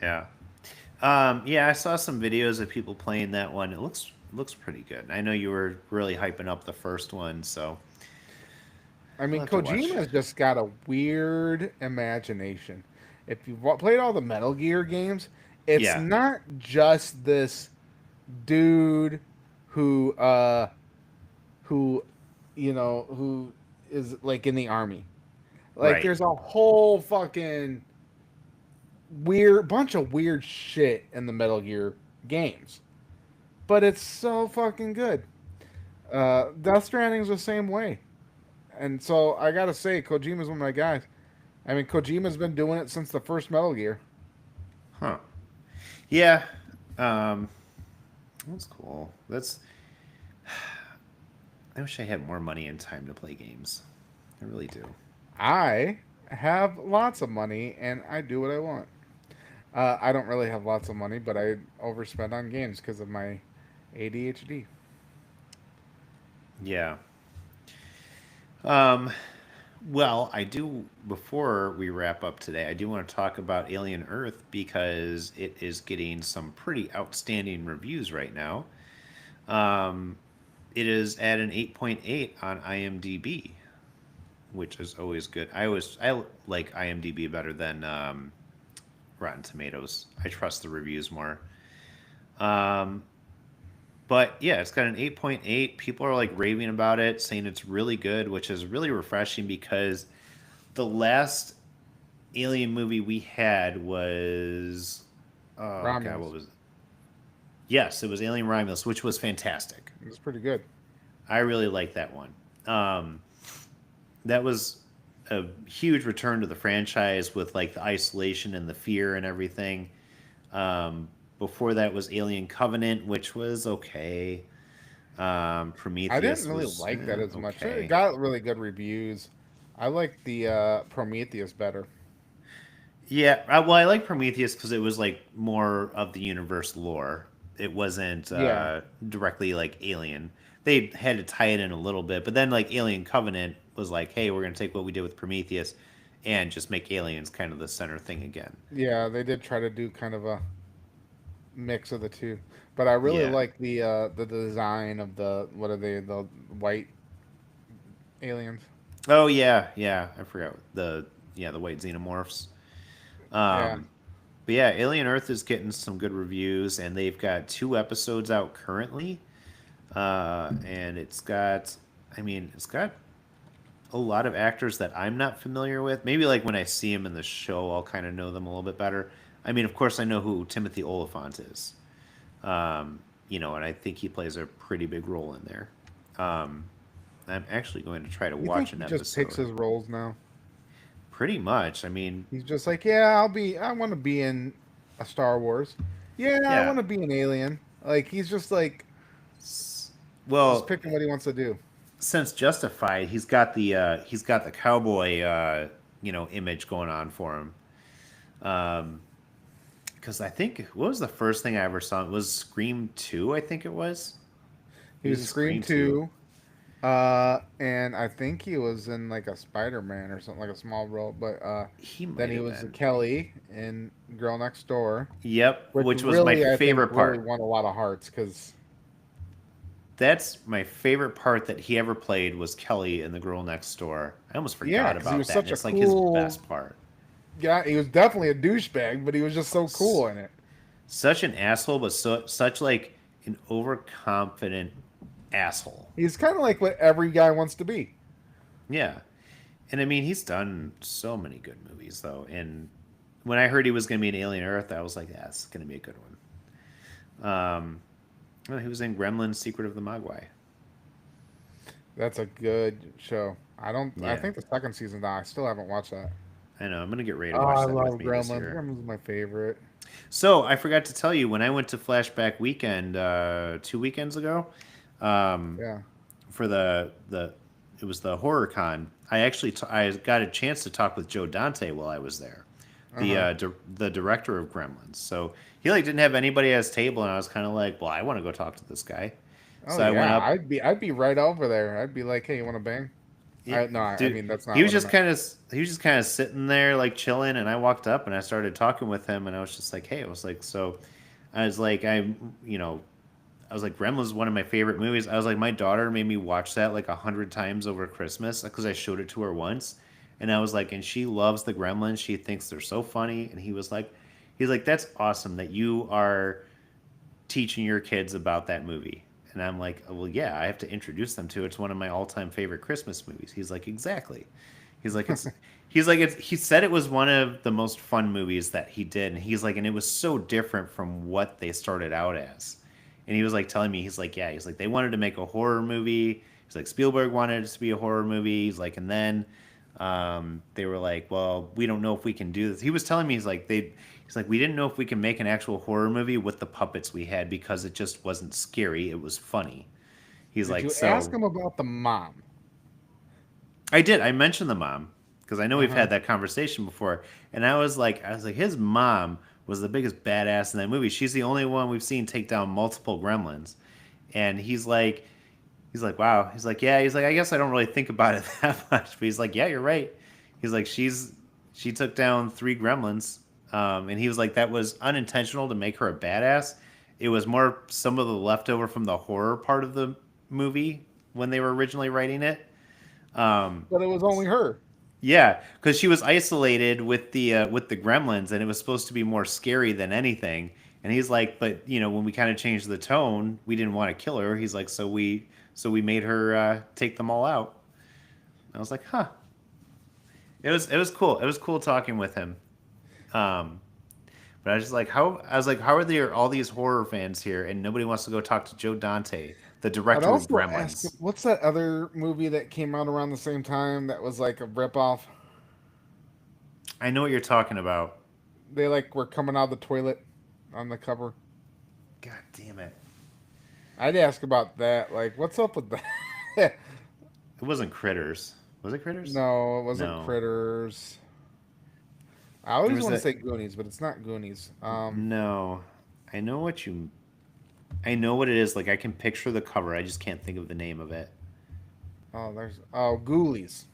Yeah. Yeah, I saw some videos of people playing that one. It looks pretty good. I know you were really hyping up the first one, so I I'll mean, have to watch. Kojima's just got a weird imagination. If you've played all the Metal Gear games, it's Yeah. not just this dude who who who is like in the army. Like Right. there's a whole fucking weird bunch of weird shit in the Metal Gear games. But it's so fucking good. Death Stranding's the same way. And so I gotta say, Kojima's one of my guys. I mean, Kojima's been doing it since the first Metal Gear. Huh. Yeah. Um, that's cool. That's. I wish I had more money and time to play games. I really do. I have lots of money and I do what I want. I don't really have lots of money, but I overspend on games because of my ADHD. Yeah. Um, well, I do, before we wrap up today, I do want to talk about Alien Earth because it is getting some pretty outstanding reviews right now. Um, it is at an 8.8 on IMDb, which is always good. I like IMDb better than Rotten Tomatoes. I trust the reviews more. Um, but yeah, it's got an 8.8. People are like raving about it, saying it's really good, which is really refreshing because the last Alien movie we had was, oh god, what Romulus. was it? Yes, it was Alien Romulus, which was fantastic. It's pretty good. I really liked that one. Um, that was a huge return to the franchise with like the isolation and the fear and everything. Um, Before that was Alien Covenant, which was okay. I didn't Prometheus really was like that as much. It okay. got really good reviews. I like the Prometheus better. Yeah, well, I like Prometheus because it was like more of the universe lore. It wasn't Yeah. directly like Alien. They had to tie it in a little bit, but then like Alien Covenant was like, hey, we're gonna take what we did with Prometheus and just make aliens kind of the center thing again. Yeah, they did try to do kind of a mix of the two. But I really Yeah. like the design of the what are they the white aliens. Oh yeah, yeah. I forgot the white xenomorphs. Yeah. Um, but yeah, Alien Earth is getting some good reviews, and they've got 2 episodes out currently. And it's got a lot of actors that I'm not familiar with. Maybe like when I see them in the show, I'll kind of know them a little bit better. I mean, of course, I know who Timothy Oliphant is. And I think he plays a pretty big role in there. Um, I'm actually going to try to You think watch an he just picks episode. his roles now? Pretty much. I mean, He's just like, yeah, I want to be in a Star Wars. Yeah, I yeah. want to be an alien. Like he's just like S- just Well, picking what he wants to do. since Justified, he's got the cowboy image going on for him. Um, because I think what was the first thing I ever saw? It was Scream 2, I think it was. He He was was in Scream Scream 2. 2, and I think he was in like a Spider Man or something like a small role. But He then might he have was been. Kelly in Girl Next Door, Yep, which which was my really I think favorite really part. won a lot of hearts because That's my favorite part that he ever played was Kelly in The Girl Next Door. I almost yeah, forgot because he about was that, and such a it's like his cool best part. guy. He was definitely a douchebag, but he was just so S- cool in it. Such an asshole, but such like an overconfident asshole. He's kind of like what every guy wants to be. Yeah. And I mean, he's done so many good movies, though. And when I heard he was going to be in Alien Earth, I was like, yeah, it's going to be a good one. Well, he was in Gremlins: Secret of the Mogwai. That's a good show. I don't. I Yeah, think the second season. I still haven't watched that. I know. I'm going to get ready to Oh, watch I that with love me this Gremlins. year. Gremlins is my favorite. So I forgot to tell you when I went to Flashback Weekend 2 weekends ago Yeah. for the it was the horror con. I actually I got a chance to talk with Joe Dante while I was there, Uh huh. the director of Gremlins. So he like didn't have anybody at his table, and I was kind of like, well, I want to go talk to this guy. Oh So I went yeah. up. I'd be right over there. I'd be like, hey, you want to bang? Yeah, I no. I dude, mean, that's not what I meant. he was just kind of sitting there like chilling, and I walked up and I started talking with him, and I was just like, hey, I was like, so I was like, you know, I was like, Gremlins is one of my favorite movies. I was like, my daughter made me watch that like 100 times over Christmas because I showed it to her once, and I was like, and she loves the Gremlins. She thinks they're so funny, and he's like, that's awesome that you are teaching your kids about that movie. And I'm like, well, yeah, I have to introduce them to it. It's one of my all-time favorite Christmas movies. He's like, exactly. He's like, he said it was one of the most fun movies that he did. And he's like, and it was so different from what they started out as. And he was like telling me, he's like, yeah, he's like, they wanted to make a horror movie. He's like, Spielberg wanted it to be a horror movie. He's like, and then they were like, well, we don't know if we can do this. He was telling me, he's like, we didn't know if we can make an actual horror movie with the puppets we had because it just wasn't scary. It was funny. He's Did like, you ask so him about the mom? I did. I mentioned the mom because I know Uh we've huh. had that conversation before, and I was like, his mom was the biggest badass in that movie. She's the only one we've seen take down multiple gremlins, and he's like, wow. He's like, yeah. He's like, I guess I don't really think about it that much, but he's like, yeah, you're right. He's like, she took down 3 gremlins, and he was like, that was unintentional to make her a badass. It was more some of the leftover from the horror part of the movie when they were originally writing it. Um, But it was only her. yeah, because she was isolated with the gremlins, and it was supposed to be more scary than anything. And he's like, but you know, when we kind of changed the tone, we didn't want to kill her. He's like, so we made her take them all out. I was like, huh. It was cool. It was cool talking with him. Um, but I was just like, how are there all these horror fans here, and nobody wants to go talk to Joe Dante, the I'd director of also ask him, Gremlins? what's that other movie that came out around the same time that was like a ripoff? I know what you're talking about. They like were coming out of the toilet on the cover. God damn it! I'd ask about that. Like, what's up with that? It wasn't Critters. Was it Critters? No, it wasn't No. Critters. I There always was want to a say Goonies, but it's not Goonies. no. I know what you. I know what it is. Like I can picture the cover. I just can't think of the name of it. Ghoulies.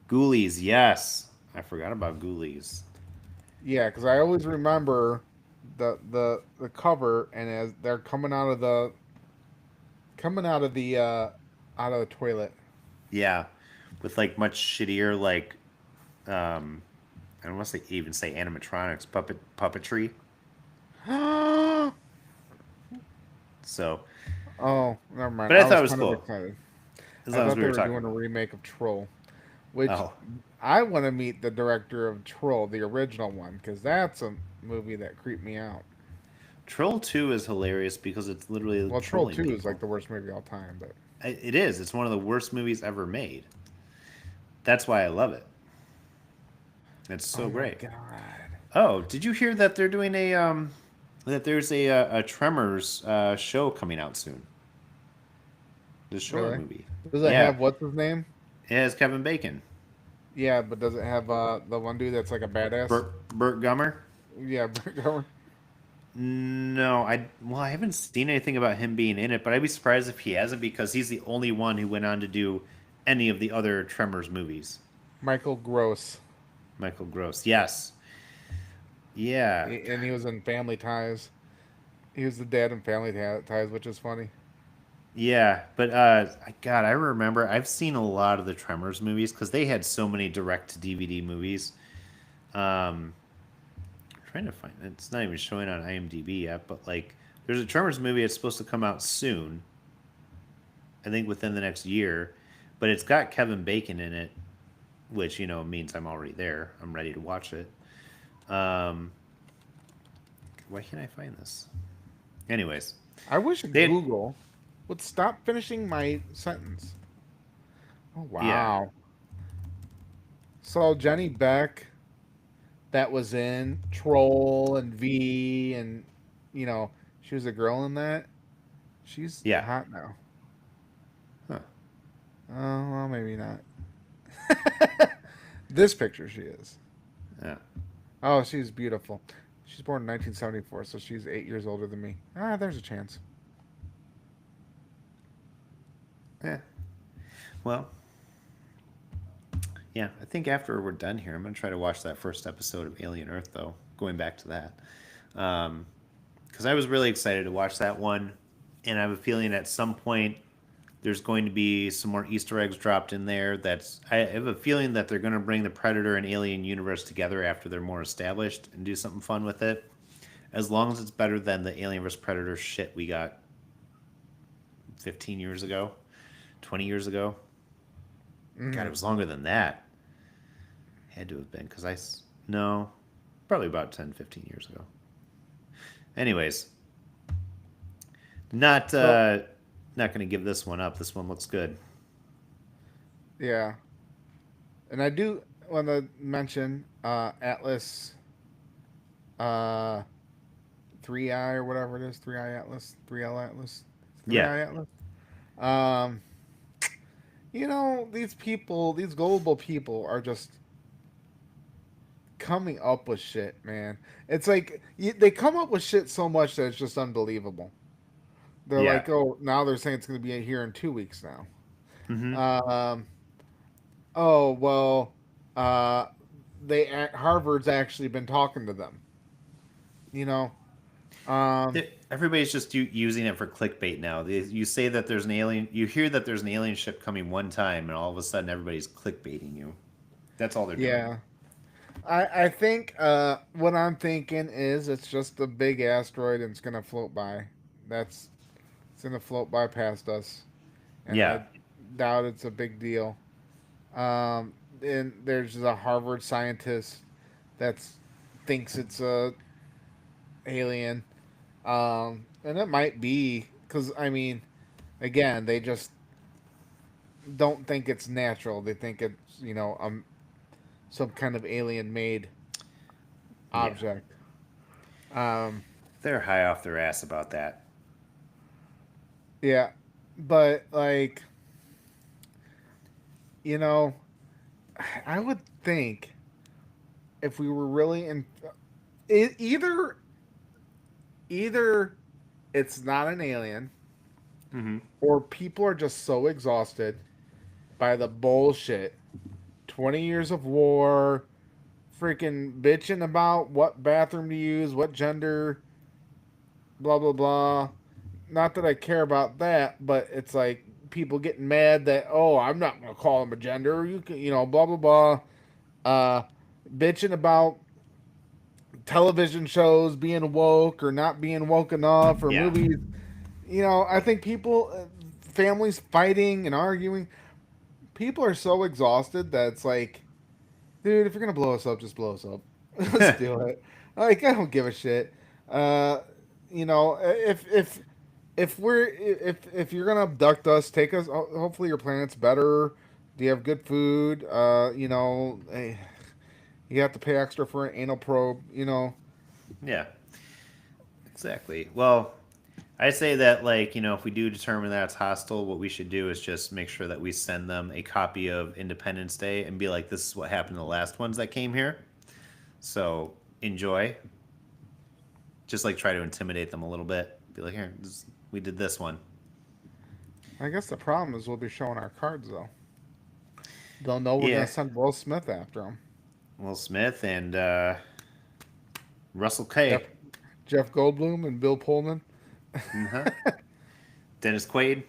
Ghoulies. Yes, I forgot about Ghoulies. Yeah, because I always remember the cover, and as they're coming out of the toilet. Yeah, with like much shittier like I don't want to say even say animatronics puppetry. Oh, So, never mind. but I I thought was it was kind of cool excited. as I long as thought we they were were talking doing a about. remake of Troll, which Oh, I want to meet the director of Troll, the original one, because that's a movie that creeped me out. Troll 2 is hilarious because it's literally Well, Troll trolling 2 is like people. the worst movie of all time, but It is. It's one of the worst movies ever made. That's why I love it. It's oh so my great. god. Oh, did you hear that they're doing that there's a Tremors show coming out soon? The short Really? movie. Does it Yeah, have what's his name? it has Kevin Bacon, Yeah, but does it have the one dude that's like a badass? Burt Gummer. Yeah, Brett Gower. No, I haven't seen anything about him being in it, but I'd be surprised if he hasn't because he's the only one who went on to do any of the other Tremors movies. Michael Gross. Michael Gross. Yes. Yeah. And he was in Family Ties. He was the dad in Family Ties, which is funny. Yeah, but God, I remember I've seen a lot of the Tremors movies because they had so many direct to DVD movies. Um, I'm trying to find it's not even showing on IMDb yet, but like there's a Tremors movie that's supposed to come out soon. I think within the next year, but it's got Kevin Bacon in it. which means I'm already there. I'm ready to watch it. Um, why can't I find this? Anyways, I wish they Google would stop finishing my sentence. Oh yeah, wow. So Jenny Beck, that was in Troll and V, and you know she was a girl in that. She's yeah, hot now. huh, Oh, well, maybe not. This picture, she is. yeah, Oh, she's beautiful. She's born in 1974, so she's 8 years older than me. Ah, there's a chance. yeah. Well, yeah. I think after we're done here, I'm gonna try to watch that first episode of Alien Earth, though. Going back to that, because I was really excited to watch that one, and I have a feeling at some point there's going to be some more Easter eggs dropped in there. I have a feeling that they're going to bring the Predator and Alien universe together after they're more established and do something fun with it. As long as it's better than the Alien vs Predator shit we got 15 years ago, 20 years ago. God, it Hmm. was longer than that. Had to have been because no, probably about 10, 15 years ago. Anyways, not So not going to give this one up. This one looks good. yeah, and I do want to mention Atlas uh 3i or whatever it is, 3i Atlas, 3L Atlas, Yeah, 3i Atlas. Um, these people, these gullible people, are just coming up with shit, man. It's like they come up with shit so much that it's just unbelievable. They're yeah. like, oh, now they're saying it's going to be here in 2 weeks Mm-hmm. now. Oh well, uh, they at Harvard's actually been talking to them. You know, um, Everybody's just using it for clickbait now. You say that there's an alien, you hear that there's an alien ship coming one time, and all of a sudden everybody's clickbaiting you. That's all they're doing. yeah. I think what I'm thinking is it's just a big asteroid and it's gonna float by. That's It's gonna float by past us, and Yeah, I doubt it's a big deal. Um, and there's a Harvard scientist that's thinks it's a alien, and it might be because I mean, again, they just don't think it's natural. They think it's some kind of alien made yeah. object. Um, They're high off their ass about that. yeah, but like you know, I would think if we were really in either either it's not an alien Mm-hmm. or people are just so exhausted by the bullshit. 20 years of war, freaking bitching about what bathroom to use, what gender, blah blah blah. Not that I care about that, but it's like people getting mad that, oh, I'm not gonna call him a gender. You can, blah blah blah. Uh, bitching about television shows being woke or not being woke enough or Yeah, movies. I think people, families fighting and arguing. People are so exhausted that it's like, dude, if you're gonna blow us up, just blow us up. Let's do it. Like, I don't give a shit. Uh, if you're gonna abduct us, take us. Hopefully, your planet's better. Do you have good food? You have to pay extra for an anal probe. yeah, exactly. Well, I say that, like, if we do determine that it's hostile, what we should do is just make sure that we send them a copy of Independence Day and be like, this is what happened to the last ones that came here. So enjoy. Just like try to intimidate them a little bit. Be like, here, we did this one. I guess the problem is we'll be showing our cards though. They'll know we're gonna Yeah. send Will Smith after him. Will Smith and Russell Jeff K. Jeff Goldblum and Bill Pullman. Uh-huh. Dennis Quaid.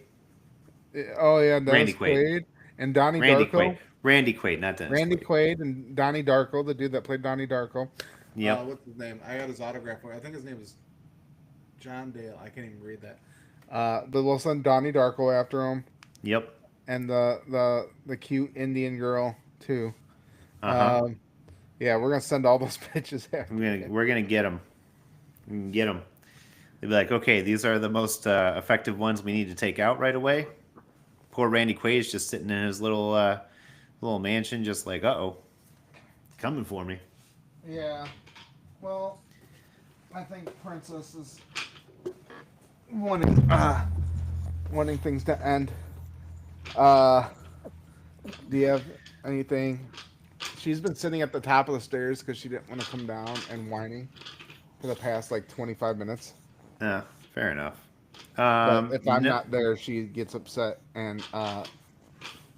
Oh yeah, Randy Dennis Quaid. Quaid and Donnie Randy Quaid. Darko. Randy Quaid, not Dennis Randy Quaid. Quaid and Donnie Darko, the dude that played Donnie Darko. Yep. What's his name? I got his autograph. I think his name is John Dale. I can't even read that. But we'll send Donnie Darko after him, Yep. and the cute Indian girl too. Uh-huh. Um, yeah, we're gonna send all those bitches after you. We're gonna get them. Get them. They'd be like, okay, these are the most effective ones we need to take out right away. Poor Randy Quaid's just sitting in his little mansion, just like, uh-oh, coming for me. Yeah. Well, I think Princess is wanting wanting things to end. Uh, do you have anything? She's been sitting at the top of the stairs because she didn't want to come down and whining for the past like 25 minutes. Yeah, fair enough. But if I'm No, not there, she gets upset, and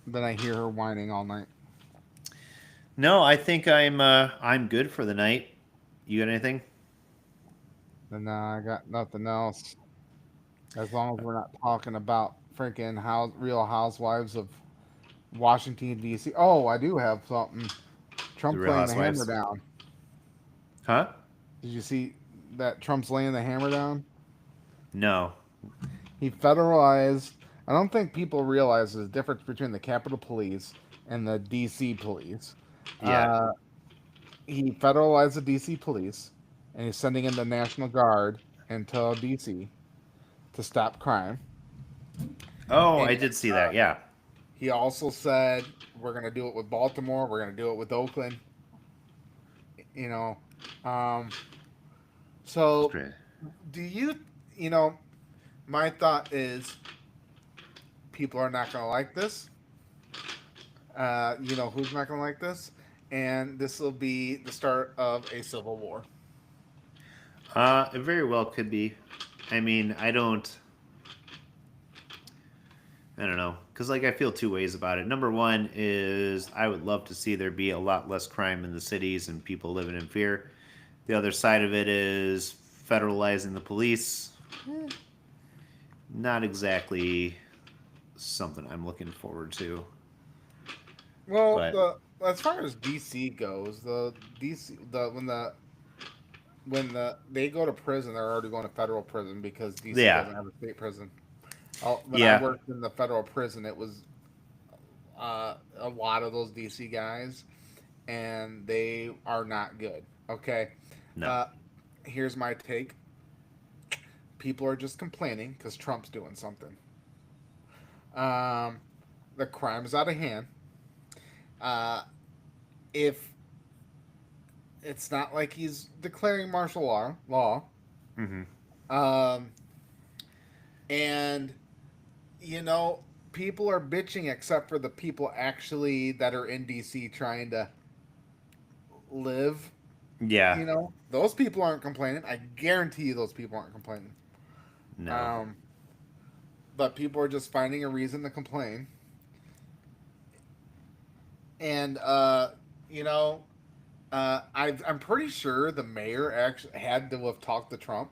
then I hear her whining all night. no, I think I'm good for the night. You got anything? And I got nothing else. As long as we're not talking about freaking Real Housewives of Washington D.C. Oh, I do have something. The Trump Real laying the hammer Housewives? down. Huh? Did you see that Trump's laying the hammer down? No. He federalized. I don't think people realize the difference between the Capitol Police and the D.C. Police. Yeah. Uh, he federalized the D.C. Police, and he's sending in the National Guard into D.C. to stop crime. Oh, And I did see that. Yeah. he also said we're going to do it with Baltimore. We're going to do it with Oakland. You know, um, It's so great. do you? You know, my thought is people are not going to like this. Who's not going to like this? And this will be the start of a civil war. It very well could be. I mean, I don't know, because like I feel two ways about it. Number one is I would love to see there be a lot less crime in the cities and people living in fear. The other side of it is federalizing the police. Not exactly something I'm looking forward to. Well, But the as far as DC goes, the DC the when they go to prison, they're already going to federal prison because DC yeah, doesn't have a state prison. When I yeah, worked in the federal prison, it was a lot of those DC guys, and they are not good. Okay, no, uh, here's my take: people are just complaining because Trump's doing something. Um, the crime's out of hand. Uh, if it's not like he's declaring martial law, hmm um, and you know, people are bitching except for the people actually that are in DC trying to live. yeah, Those people aren't complaining. I guarantee you, those people aren't complaining. no, Um, but people are just finding a reason to complain, and you know, I'm pretty sure the mayor actually had to have talked to Trump.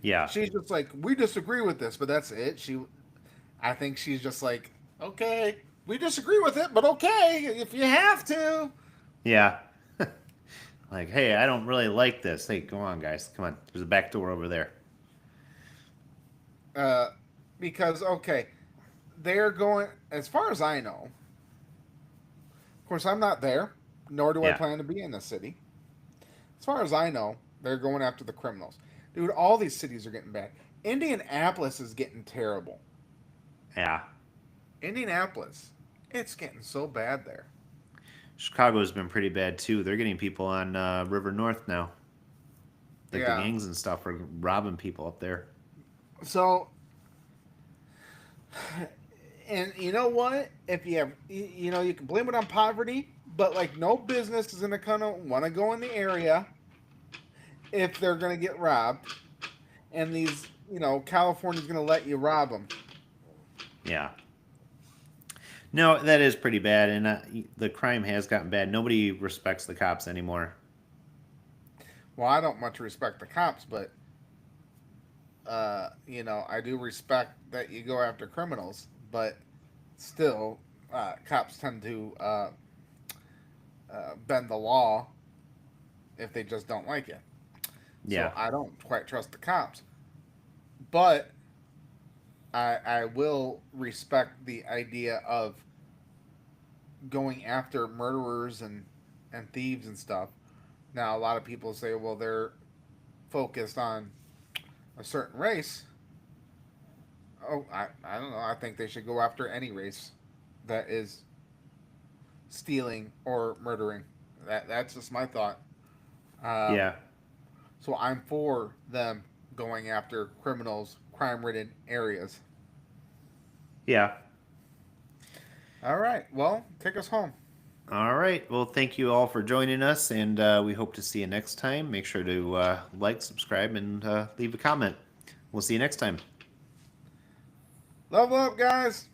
yeah, She's just like, we disagree with this, but that's it. I think she's just like, okay, we disagree with it, but okay, if you have to. yeah. Like, hey, I don't really like this. Hey, come on, guys, come on. There's a back door over there. Uh, because okay, they're going. As far as I know, of course, I'm not there, nor do I Yeah, plan to be in the city. As far as I know, they're going after the criminals. Dude, all these cities are getting bad. Indianapolis is getting terrible. yeah. Indianapolis, it's getting so bad there. Chicago's been pretty bad too. They're getting people on River North now. Like the Yeah. gangs and stuff are robbing people up there. So, and you know what? If you have, you can blame it on poverty, but like no business is gonna want to go in the area if they're gonna get robbed, and these, California's gonna let you rob them. Yeah. No, that is pretty bad, and the crime has gotten bad. Nobody respects the cops anymore. Well, I don't much respect the cops, but I do respect that you go after criminals, but still, cops tend to bend the law if they just don't like it. So Yeah, I don't quite trust the cops, but I will respect the idea of going after murderers and and thieves and stuff. Now, a lot of people say, well, they're focused on a certain race. Oh, I don't know. I think they should go after any race that is stealing or murdering. That's just my thought. Um, Yeah. so I'm for them going after criminals, crime-ridden areas. Yeah. All right. Well, take us home. All right. Well, thank you all for joining us, and we hope to see you next time. Make sure to like, subscribe, and leave a comment. We'll see you next time. Level up, guys.